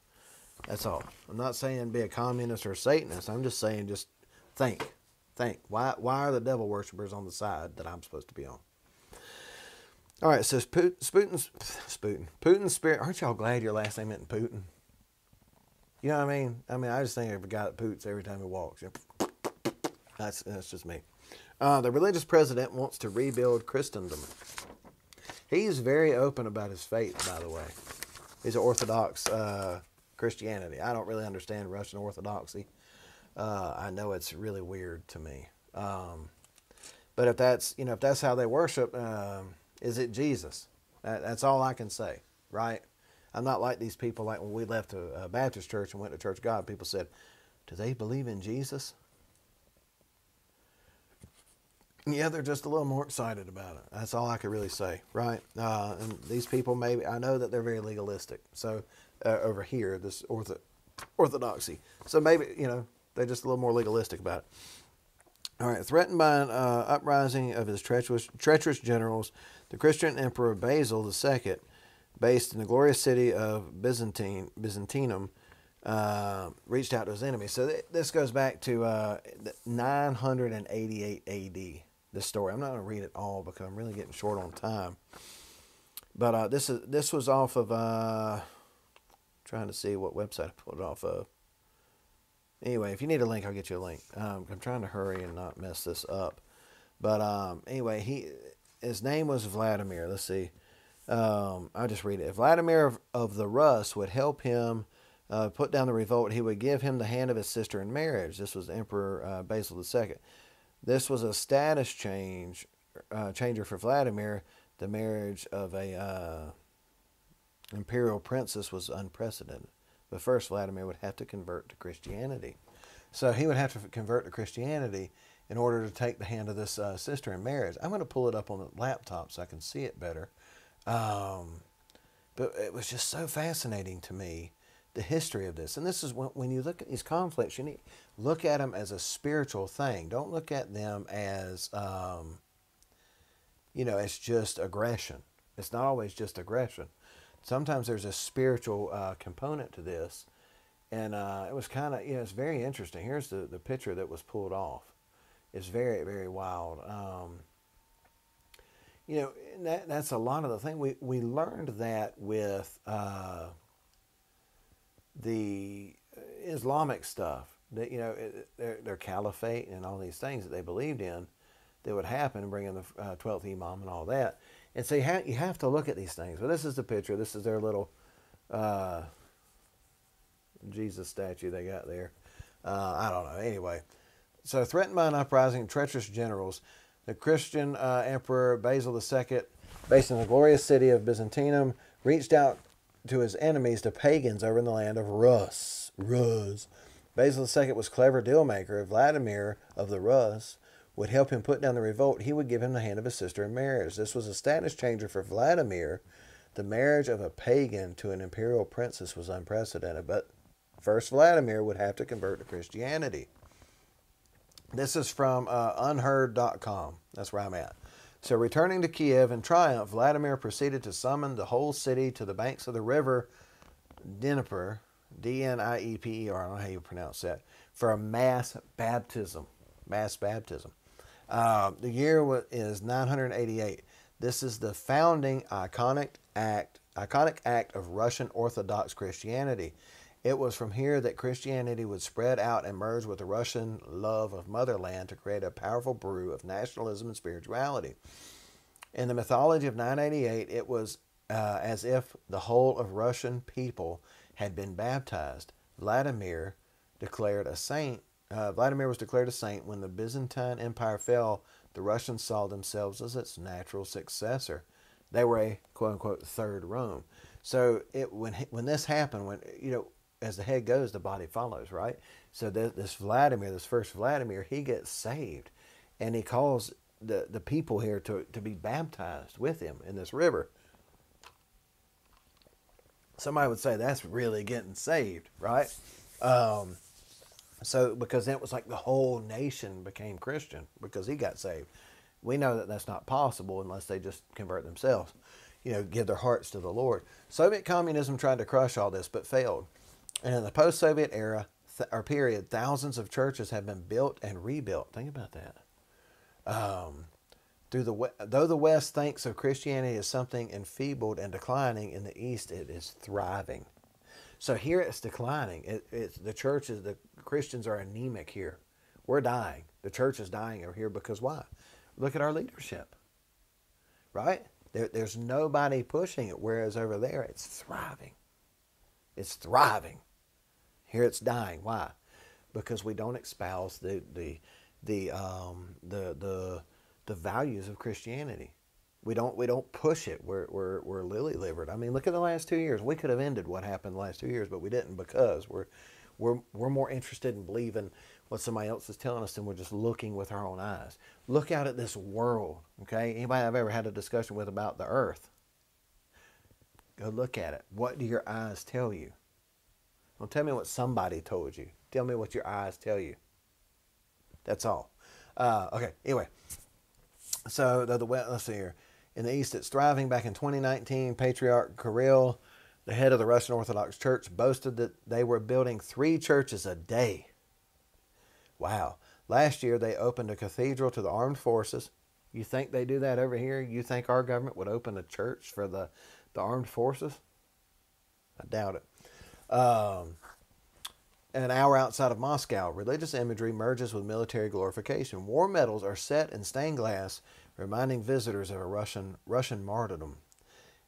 That's all. I'm not saying be a communist or a Satanist. I'm just saying just think. Think. Why are the devil worshippers on the side that I'm supposed to be on? All right, it says Putin's spirit. Aren't y'all glad your last name isn't Putin? You know what I mean? I just think of a guy that poots every time he walks. That's just me. The religious president wants to rebuild Christendom. He's very open about his faith, by the way. He's an Orthodox Christianity. I don't really understand Russian Orthodoxy. I know it's really weird to me. But if that's how they worship, is it Jesus? That's all I can say, right? I'm not like these people. Like when we left a Baptist church and went to Church of God, people said, "Do they believe in Jesus?" Yeah, they're just a little more excited about it. That's all I could really say, right? And these people, maybe I know that they're very legalistic. So over here, this orthodoxy. So maybe they're just a little more legalistic about it. All right, threatened by an uprising of his treacherous generals, the Christian Emperor Basil II, based in the glorious city of Byzantium, reached out to his enemies. So this goes back to 988 A.D., this story. I'm not going to read it all because I'm really getting short on time. But this was off of, trying to see what website I pulled it off of. Anyway, if you need a link, I'll get you a link. I'm trying to hurry and not mess this up. But anyway, his name was Vladimir. Let's see. I'll just read it. If Vladimir of the Rus would help him put down the revolt, he would give him the hand of his sister in marriage. This was Emperor Basil II. This was a status changer for Vladimir. The marriage of a imperial princess was unprecedented. But first, Vladimir would have to convert to Christianity. So he would have to convert to Christianity in order to take the hand of this sister in marriage. I'm going to pull it up on the laptop so I can see it better. But it was just so fascinating to me, the history of this. And this is when you look at these conflicts, you need to look at them as a spiritual thing. Don't look at them as, it's just aggression. It's not always just aggression. Sometimes there's a spiritual component to this. And it was kind of, it's very interesting. Here's the picture that was pulled off. It's very, very wild. That's a lot of the thing. We learned that with the Islamic stuff. That, their caliphate and all these things that they believed in that would happen, bringing the 12th Imam and all that. And so you have to look at these things. But this is the picture. This is their little Jesus statue they got there. I don't know. Anyway, so threatened by an uprising of treacherous generals, the Christian Emperor Basil II, based in the glorious city of Byzantium, reached out to his enemies, the pagans over in the land of Rus. Basil II was a clever deal maker. If Vladimir of the Rus would help him put down the revolt, he would give him the hand of his sister in marriage. This was a status changer for Vladimir. The marriage of a pagan to an imperial princess was unprecedented, but first Vladimir would have to convert to Christianity. This is from unheard.com. That's where I'm at. So returning to Kiev in triumph, Vladimir proceeded to summon the whole city to the banks of the river Dnieper, D-N-I-E-P-E-R, I don't know how you pronounce that, for a mass baptism. The year is 988. This is the founding iconic act of Russian Orthodox Christianity. It was from here that Christianity would spread out and merge with the Russian love of motherland to create a powerful brew of nationalism and spirituality. In the mythology of 988, it was as if the whole of Russian people had been baptized. Vladimir was declared a saint when the Byzantine Empire fell. The Russians saw themselves as its natural successor. They were a quote unquote third Rome. So when this happened, as the head goes, the body follows, right? So this Vladimir, this first Vladimir, he gets saved, and he calls the people here to be baptized with him in this river. Somebody would say that's really getting saved, right? So because that was like the whole nation became Christian because he got saved. We know that that's not possible unless they just convert themselves, give their hearts to the Lord. Soviet communism tried to crush all this but failed. And in the post-Soviet era or period, thousands of churches have been built and rebuilt. Think about that. Though the West thinks of Christianity as something enfeebled and declining, in the East it is thriving. So here it's declining. The Christians are anemic here. We're dying. The church is dying over here because why? Look at our leadership, right? There's nobody pushing it, whereas over there it's thriving. It's thriving. Here it's dying. Why? Because we don't espouse the values of Christianity. We don't push it. We're lily-livered. I mean, look at the last 2 years. We could have ended what happened the last 2 years, but we didn't because we're more interested in believing what somebody else is telling us than we're just looking with our own eyes. Look out at this world. Okay, anybody I've ever had a discussion with about the earth, go look at it. What do your eyes tell you? Don't tell me what somebody told you. Tell me what your eyes tell you. That's all. Okay. Anyway, so let's see here. In the East, it's thriving. Back in 2019, Patriarch Kirill, the head of the Russian Orthodox Church, boasted that they were building 3 churches a day. Wow. Last year, they opened a cathedral to the armed forces. You think they do that over here? You think our government would open a church for the armed forces? I doubt it. An hour outside of Moscow, religious imagery merges with military glorification. War medals are set in stained glass, reminding visitors of a Russian martyrdom.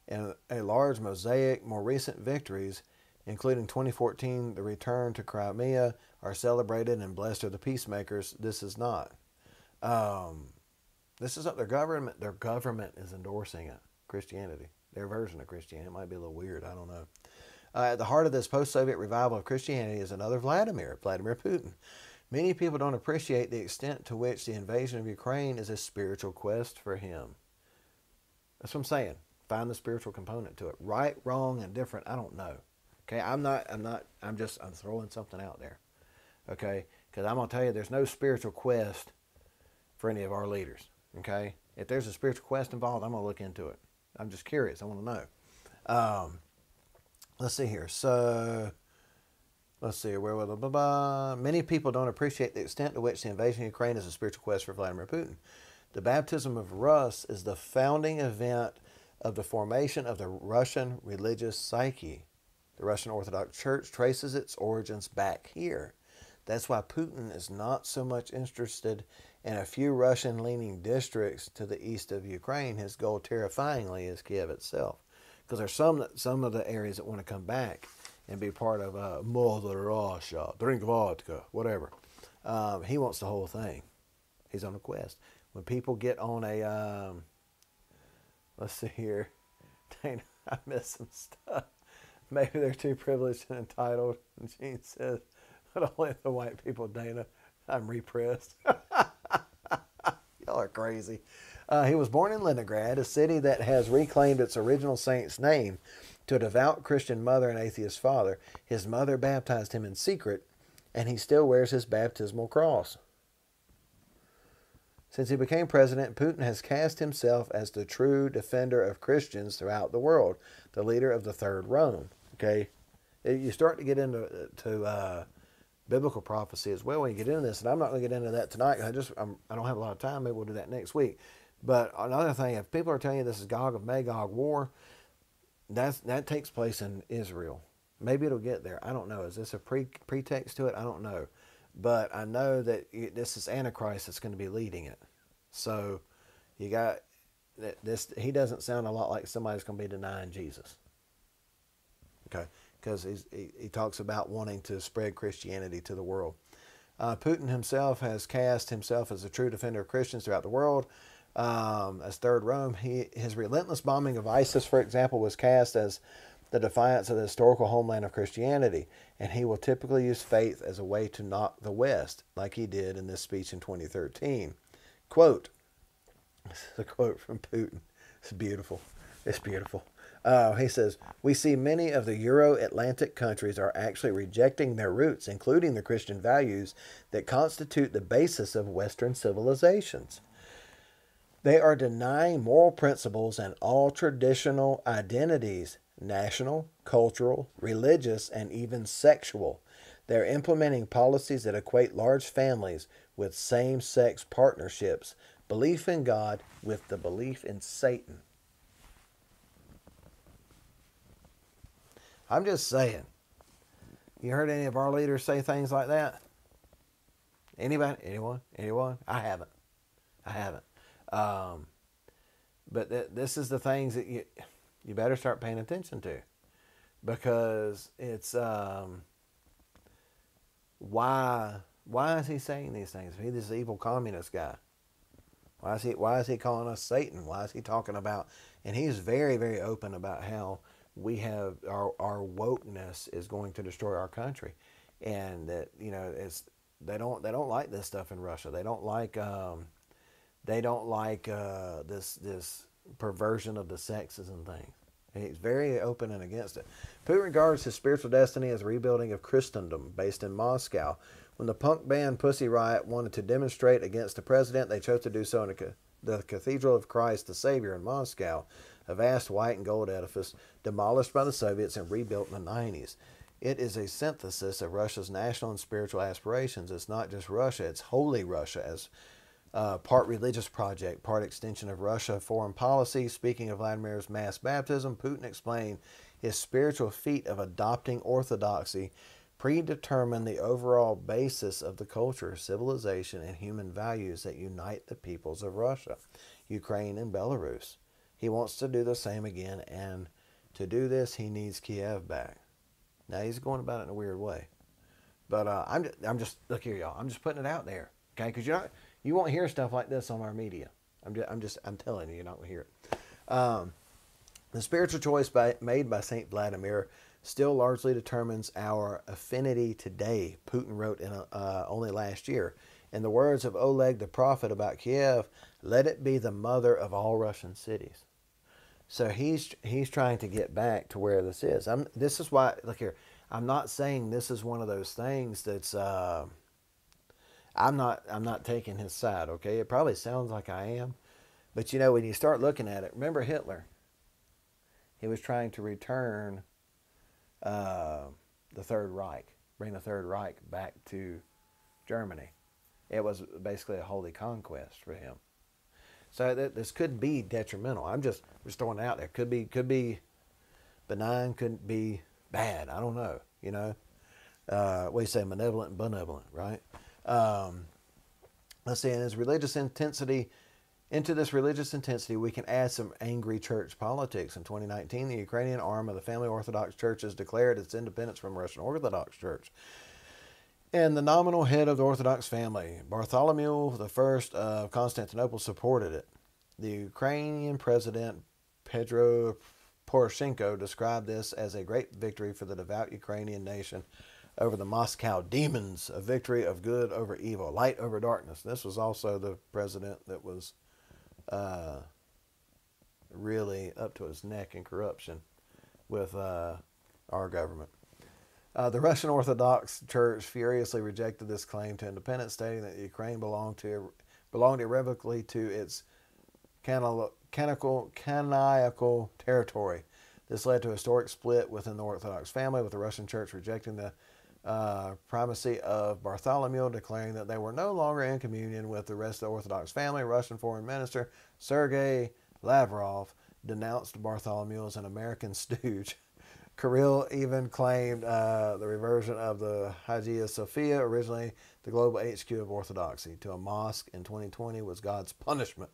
And a large mosaic, more recent victories, including 2014, the return to Crimea, are celebrated, and blessed are the peacemakers. This is not. This is not their government. Their government is endorsing it. Christianity. Their version of Christianity. It might be a little weird. I don't know. At the heart of this post-Soviet revival of Christianity is another Vladimir Putin. Many people don't appreciate the extent to which the invasion of Ukraine is a spiritual quest for him. That's what I'm saying. Find the spiritual component to it. Right, wrong, and different, I don't know. Okay, I'm throwing something out there. Okay, because I'm going to tell you there's no spiritual quest for any of our leaders. Okay, if there's a spiritual quest involved, I'm going to look into it. I'm just curious. I want to know. Let's see here. So, let's see. Many people don't appreciate the extent to which the invasion of Ukraine is a spiritual quest for Vladimir Putin. The baptism of Rus is the founding event of the formation of the Russian religious psyche. The Russian Orthodox Church traces its origins back here. That's why Putin is not so much interested in a few Russian-leaning districts to the east of Ukraine. His goal, terrifyingly, is Kiev itself. Because there's some of the areas that want to come back and be part of Mother Russia, drink vodka, whatever. He wants the whole thing. He's on a quest. When people get on a, let's see here, Dana, I missed some stuff. Maybe they're too privileged and entitled. And Gene says, but only the white people, Dana. I'm repressed. Y'all are crazy. He was born in Leningrad, a city that has reclaimed its original saint's name, to a devout Christian mother and atheist father. His mother baptized him in secret, and he still wears his baptismal cross. Since he became president, Putin has cast himself as the true defender of Christians throughout the world, the leader of the Third Rome. Okay, you start to get into biblical prophecy as well when you get into this, and I'm not going to get into that tonight. I don't have a lot of time. Maybe we'll do that next week. But another thing, if people are telling you this is Gog of Magog war, that takes place in Israel. Maybe it'll get there. I don't know. Is this a pretext to it? I don't know. But I know that this is Antichrist that's going to be leading it. So you got this. He doesn't sound a lot like somebody's going to be denying Jesus. Okay, because he talks about wanting to spread Christianity to the world. Putin himself has cast himself as a true defender of Christians throughout the world. as Third Rome. His relentless bombing of ISIS, for example, was cast as the defiance of the historical homeland of Christianity, and he will typically use faith as a way to knock the West, like he did in this speech in 2013. Quote, this is a quote from Putin. It's beautiful. It's beautiful. He says, "We see many of the Euro-Atlantic countries are actually rejecting their roots, including the Christian values that constitute the basis of Western civilizations. They are denying moral principles and all traditional identities, national, cultural, religious, and even sexual. They're implementing policies that equate large families with same-sex partnerships, belief in God with the belief in Satan." I'm just saying. You heard any of our leaders say things like that? Anybody? Anyone? I haven't. But this is the things that you better start paying attention to, because it's why is he saying these things? He's this evil communist guy. Why is he calling us Satan? Why is he talking about? And he's very, very open about how we have our wokeness is going to destroy our country, and that it's they don't like this stuff in Russia. They don't like this perversion of the sexes and things. He's very open and against it. Putin regards his spiritual destiny as a rebuilding of Christendom based in Moscow. When the punk band Pussy Riot wanted to demonstrate against the president, they chose to do so in the Cathedral of Christ the Savior in Moscow, a vast white and gold edifice demolished by the Soviets and rebuilt in the 90s. It is a synthesis of Russia's national and spiritual aspirations. It's not just Russia, it's Holy Russia, as part religious project, part extension of Russia foreign policy. Speaking of Vladimir's mass baptism, Putin explained his spiritual feat of adopting orthodoxy predetermined the overall basis of the culture, civilization, and human values that unite the peoples of Russia, Ukraine, and Belarus. He wants to do the same again, and to do this, he needs Kiev back. Now, he's going about it in a weird way. But I'm just look here, y'all. I'm just putting it out there, okay? Because you won't hear stuff like this on our media. I'm telling you, you're not going to hear it. The spiritual choice made by Saint Vladimir still largely determines our affinity today, Putin wrote in only last year. In the words of Oleg the prophet about Kiev, let it be the mother of all Russian cities. So he's trying to get back to where this is. This is why, look here, I'm not saying this is one of those things that's, I'm not taking his side, okay? It probably sounds like I am. But when you start looking at it, remember Hitler? He was trying to return the Third Reich, bring the Third Reich back to Germany. It was basically a holy conquest for him. So this could be detrimental. I'm just throwing it out there. Could be benign, could be bad. I don't know. What do you say, malevolent and benevolent, right? Let's see. Into this religious intensity, we can add some angry church politics. In 2019, the Ukrainian arm of the Family Orthodox Churches declared its independence from Russian Orthodox Church. And the nominal head of the Orthodox family, Bartholomew I of Constantinople, supported it. The Ukrainian president, Petro Poroshenko, described this as a great victory for the devout Ukrainian nation over the Moscow demons, a victory of good over evil, light over darkness. This was also the president that was really up to his neck in corruption with our government. The Russian Orthodox Church furiously rejected this claim to independence, stating that Ukraine belonged irrevocably to its canonical territory. This led to a historic split within the Orthodox family, with the Russian Church rejecting the primacy of Bartholomew, declaring that they were no longer in communion with the rest of the Orthodox family. Russian Foreign Minister Sergei Lavrov denounced Bartholomew as an American stooge. Kirill even claimed the reversion of the Hagia Sophia, originally the global HQ of Orthodoxy, to a mosque in 2020 was God's punishment.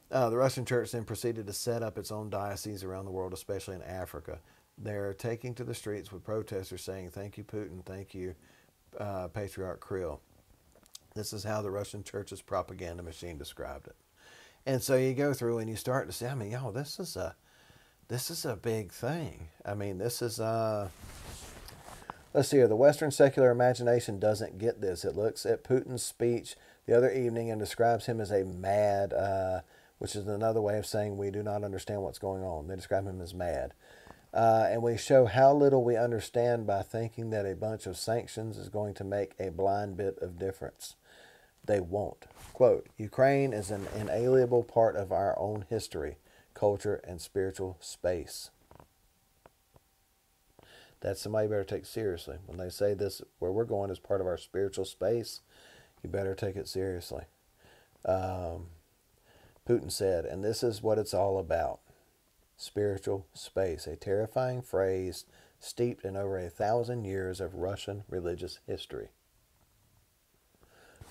The Russian Church then proceeded to set up its own dioceses around the world, especially in Africa. They're taking to the streets with protesters saying, "Thank you, Putin. Thank you, Patriarch Kirill." This is how the Russian Church's propaganda machine described it. And so you go through and you start to see, I mean, yo, this is a big thing. I mean, this is let's see here. The Western secular imagination doesn't get this. It looks at Putin's speech the other evening and describes him as a mad, which is another way of saying we do not understand what's going on. They describe him as mad. And we show how little we understand by thinking that a bunch of sanctions is going to make a blind bit of difference. They won't. Quote, Ukraine is an inalienable part of our own history, culture, and spiritual space. That's somebody you better take seriously. When they say this, where we're going is part of our spiritual space, you better take it seriously. Putin said, and this is what it's all about. Spiritual space, a terrifying phrase steeped in over 1,000 years of Russian religious history.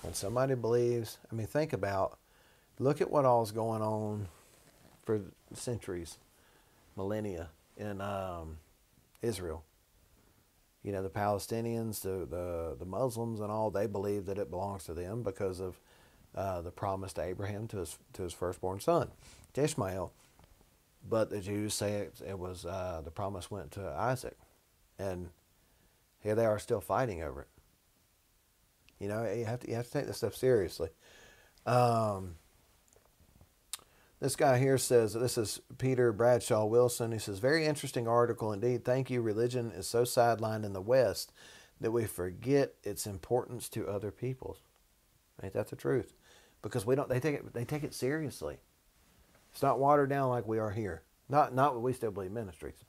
When somebody believes, I mean, look at what all's going on for centuries, millennia in Israel. You know, the Palestinians, the Muslims and all, they believe that it belongs to them because of the promise to Abraham to his firstborn son, to Ishmael. But the Jews say it was the promise went to Isaac. And here they are still fighting over it. You know, you have to take this stuff seriously. This guy here says, this is Peter Bradshaw Wilson. He says, very interesting article indeed. Thank you. Religion is so sidelined in the West that we forget its importance to other peoples. Ain't that the truth? Because they take it seriously. It's not watered down like we are here. Not what we still believe ministries.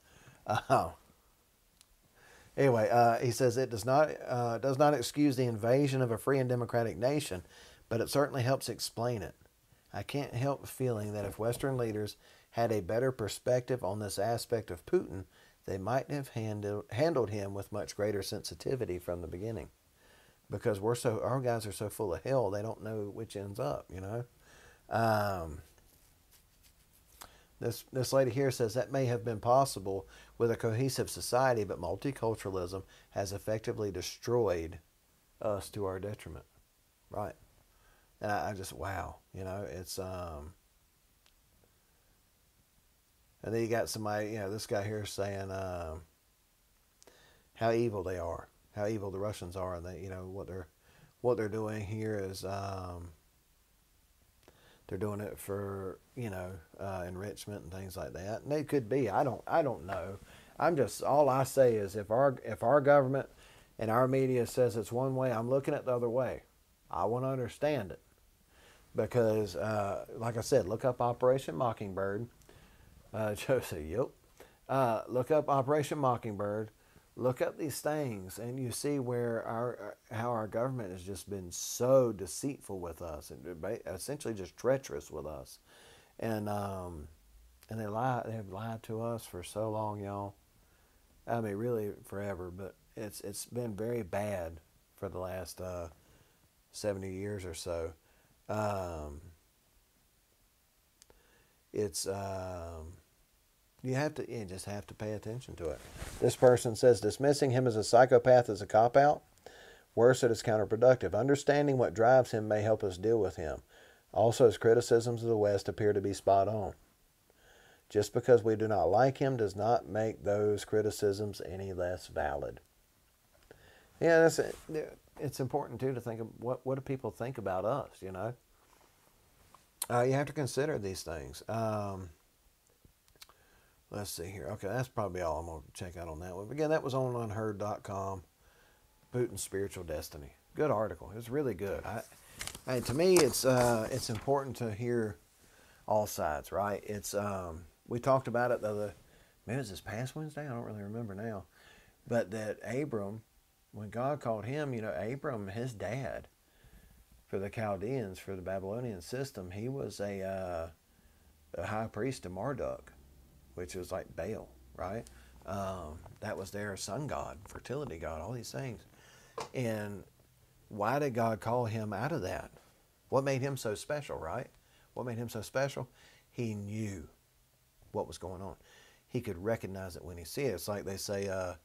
Anyway, he says it does not excuse the invasion of a free and democratic nation, but it certainly helps explain it. I can't help feeling that if Western leaders had a better perspective on this aspect of Putin, they might have handled him with much greater sensitivity from the beginning. Because our guys are so full of hell, they don't know which end's up, you know. This lady here says that may have been possible with a cohesive society, but multiculturalism has effectively destroyed us to our detriment. Right. And I just, wow, you know, it's, and then you got somebody, you know, this guy here saying how evil they are, how evil the Russians are, and they, you know, what they're doing here is they're doing it for, you know, enrichment and things like that. And it could be, I don't know. All I say is if our government and our media says it's one way, I'm looking at the other way. I want to understand it. Because, like I said, look up Operation Mockingbird. Joe said, yep. Look up Operation Mockingbird. Look up these things, and you see how our government has just been so deceitful with us, and essentially just treacherous with us, and they've lied to us for so long, y'all. I mean, really forever. But it's been very bad for the last 70 years or so. You just have to pay attention to it. This person says dismissing him as a psychopath is a cop-out. Worse, it is counterproductive. Understanding what drives him may help us deal with him. Also, his criticisms of the West appear to be spot on. Just because we do not like him does not make those criticisms any less valid. Yeah, it's important too to think of what do people think about us, you know. You have to consider these things. Let's see here. Okay, that's probably all I'm going to check out on that one. Again, that was on unheard.com. Putin's Spiritual Destiny. Good article. It's really good. To me, it's important to hear all sides, right? It's we talked about it maybe it was this past Wednesday. I don't really remember now, but that Abram, when God called him, you know, Abram, his dad, for the Chaldeans, for the Babylonian system, he was a high priest to Marduk, which was like Baal, right? That was their sun god, fertility god, all these things. And why did God call him out of that? What made him so special, right? What made him so special? He knew what was going on. He could recognize it when he see it. It's like they say a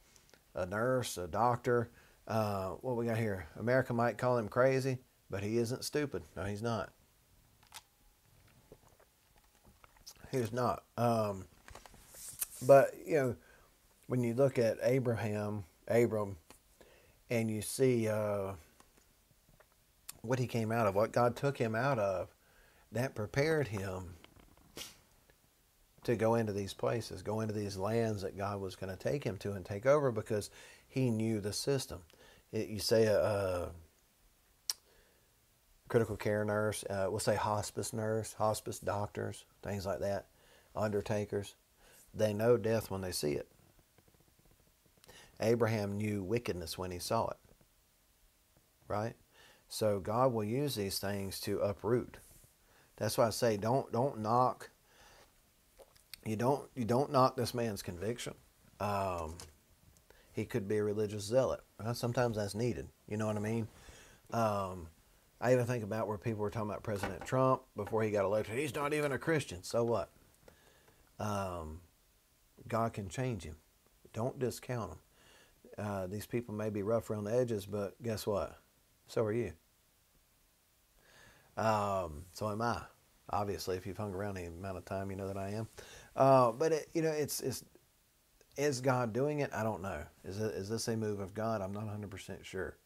nurse, a doctor. What we got here? America might call him crazy, but he isn't stupid. No, he's not. Who's not? But, you know, when you look at Abram, and you see what he came out of, what God took him out of, that prepared him to go into these places, go into these lands that God was going to take him to and take over, because he knew the system. You say a critical care nurse, we'll say hospice nurse, hospice doctors, things like that, undertakers, they know death when they see it. Abraham knew wickedness when he saw it, right? So God will use these things to uproot. That's why I say don't knock. You don't knock this man's conviction. He could be a religious zealot. Sometimes that's needed. You know what I mean? I even think about where people were talking about President Trump before he got elected. He's not even a Christian. So what? God can change him. Don't discount him. These people may be rough around the edges, but guess what? So are you. So am I. Obviously, if you've hung around any amount of time, you know that I am. But is God doing it? I don't know. Is this a move of God? I'm not 100% sure.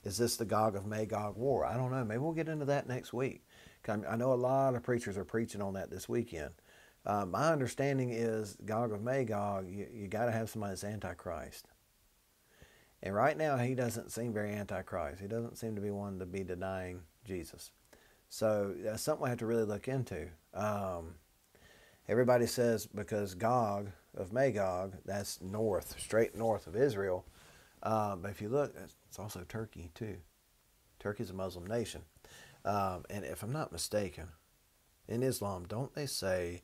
Is this the Gog of Magog war? I don't know. Maybe we'll get into that next week. I know a lot of preachers are preaching on that this weekend. My understanding is Gog of Magog, you got to have somebody that's Antichrist. And right now, he doesn't seem very Antichrist. He doesn't seem to be one to be denying Jesus. So that's something we have to really look into. Everybody says because Gog of Magog, that's north, straight north of Israel. But if you look, it's also Turkey too. Turkey's a Muslim nation. And if I'm not mistaken, in Islam, don't they say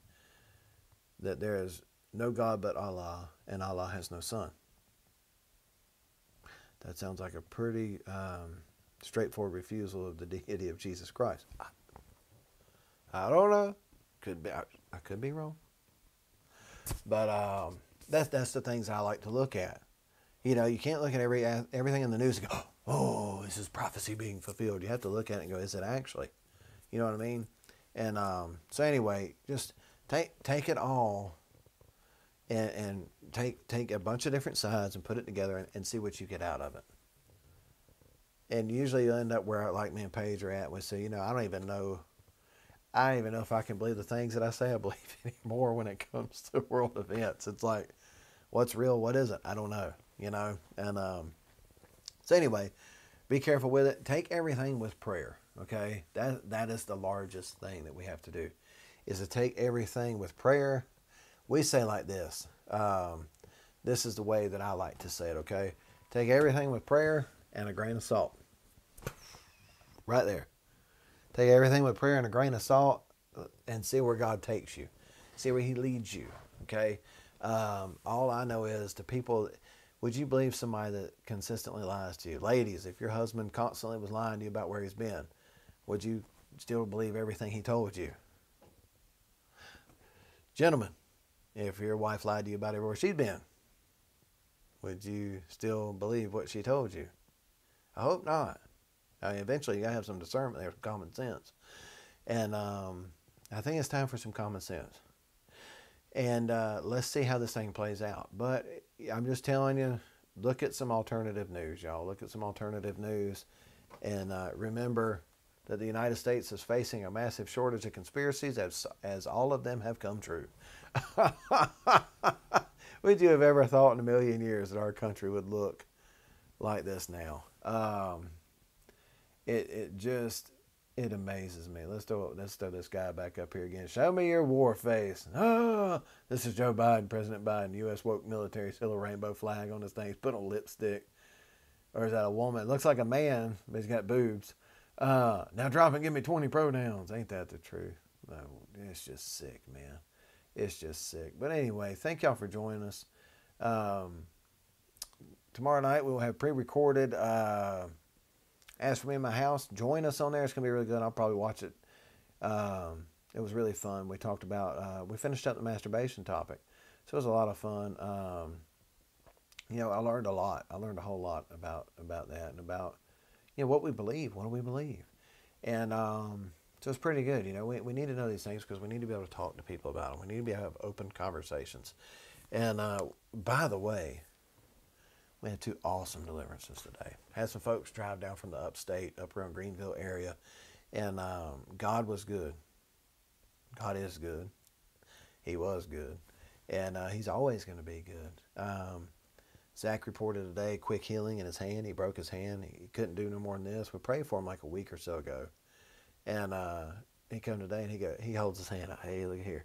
that there is no God but Allah, and Allah has no son? That sounds like a pretty straightforward refusal of the deity of Jesus Christ. I don't know. Could be. I could be wrong. But that's the things I like to look at. You know, you can't look at everything in the news and go, oh, this is prophecy being fulfilled. You have to look at it and go, is it actually? You know what I mean? And so anyway, just take it all and take a bunch of different sides and put it together and see what you get out of it. And usually you end up where, like me and Paige are at. We say, you know, I don't even know if I can believe the things that I say I believe anymore when it comes to world events. It's like, what's real, what isn't? I don't know, you know. And so anyway, be careful with it. Take everything with prayer, okay? That is the largest thing that we have to do, is to take everything with prayer. We say like this. This is the way that I like to say it, okay? Take everything with prayer and a grain of salt. Right there. Take everything with prayer and a grain of salt and see where God takes you. See where he leads you, okay? All I know is the people, would you believe somebody that consistently lies to you? Ladies, if your husband constantly was lying to you about where he's been, would you still believe everything he told you? Gentlemen, if your wife lied to you about everywhere she'd been, would you still believe what she told you? I hope not. I mean, eventually you got to have some discernment there, some common sense. And I think it's time for some common sense. And let's see how this thing plays out. But I'm just telling you, look at some alternative news, y'all. Look at some alternative news. And remember that the United States is facing a massive shortage of conspiracies, as all of them have come true. Would you have ever thought in a million years that our country would look like this now? It amazes me. Let's throw this guy back up here again. Show me your war face. Oh, this is Joe Biden, President Biden, U.S. woke military, still a rainbow flag on his thing. He's put on lipstick. Or is that a woman? It looks like a man, but he's got boobs. Now drop and give me 20 pronouns. Ain't that the truth? No, it's just sick, man. It's just sick. But anyway, thank y'all for joining us. Tomorrow night we will have pre-recorded As For Me in My House. Join us on there. It's going to be really good. I'll probably watch it. It was really fun. We talked about, we finished up the masturbation topic. So it was a lot of fun. You know, I learned a lot. I learned a whole lot about that and about, you know, what we believe. What do we believe? And so So it's pretty good. We need to know these things because we need to be able to talk to people about them. We need to be able to have open conversations. And by the way, we had 2 awesome deliverances today. Had some folks drive down from the upstate, up around Greenville area, and God was good. God is good. He was good, and He's always going to be good. Zach reported today quick healing in his hand. He broke his hand. He couldn't do no more than this. We prayed for him like a week or so ago, and he come today and he holds his hand out. Hey, look here.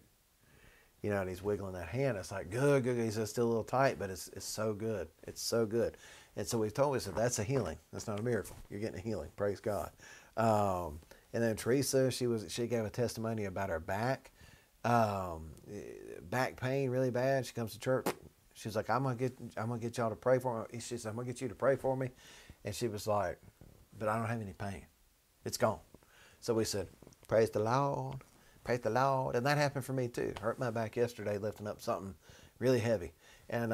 And he's wiggling that hand. It's like, good. He says, still a little tight, but it's so good. It's so good. And so we told him, said, that's a healing. That's not a miracle. You're getting a healing. Praise God. And then Teresa, she gave a testimony about her back. Back pain really bad. She comes to church. She's like, I'm gonna get y'all to pray for me. She said, I'm gonna get you to pray for me. And she was like, but I don't have any pain. It's gone. So we said, praise the Lord. Praise the Lord. And that happened for me too. Hurt my back yesterday lifting up something really heavy. And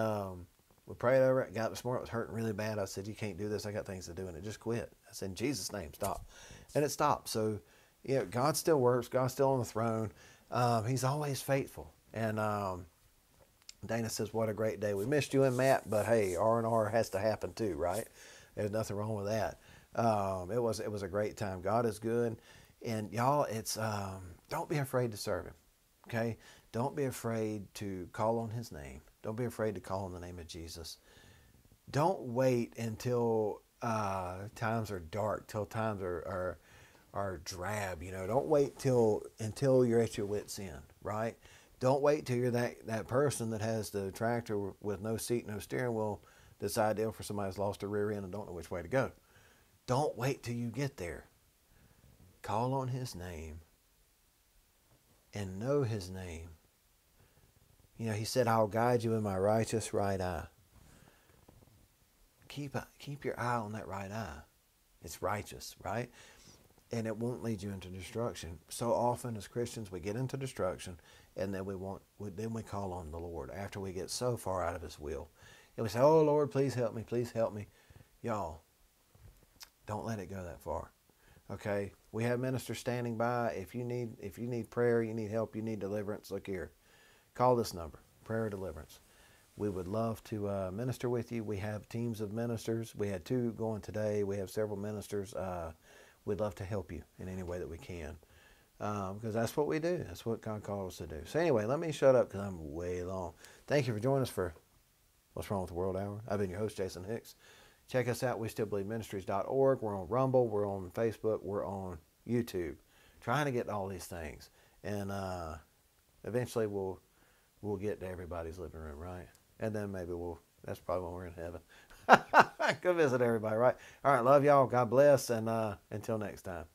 we prayed over it. Got up this morning. It was hurting really bad. I said, you can't do this. I got things to do. And it just quit. I said, in Jesus' name, stop. And it stopped. So, God still works. God's still on the throne. He's always faithful. And Dana says, what a great day. We missed you and Matt, but hey, R&R has to happen too, right? There's nothing wrong with that. It was a great time. God is good. And y'all, it's don't be afraid to serve Him, okay? Don't be afraid to call on His name. Don't be afraid to call on the name of Jesus. Don't wait until times are dark, till times are drab. Don't wait until you're at your wit's end, right? Don't wait till you're that person that has the tractor with no seat, no steering wheel, that's ideal for somebody who's lost a rear end and don't know which way to go. Don't wait till you get there. Call on His name and know His name. He said, I'll guide you in my righteous right eye. Keep your eye on that right eye. It's righteous, right? And it won't lead you into destruction. So often as Christians, we get into destruction, and then we call on the Lord after we get so far out of His will. And we say, oh, Lord, please help me. Please help me. Y'all, don't let it go that far. Okay? We have ministers standing by. If you need prayer, you need help, you need deliverance, look here. Call this number, prayer deliverance. We would love to minister with you. We have teams of ministers. We had 2 going today. We have several ministers. We'd love to help you in any way that we can, because that's what we do. That's what God called us to do. So anyway, let me shut up because I'm way long. Thank you for joining us for What's Wrong with the World Hour. I've been your host, Jason Hicks. Check us out, westillbelieveministries.org. We're on Rumble. We're on Facebook. We're on YouTube. Trying to get all these things. And eventually we'll get to everybody's living room, right? And then maybe that's probably when we're in heaven. Go visit everybody, right? All right, love y'all. God bless. And until next time.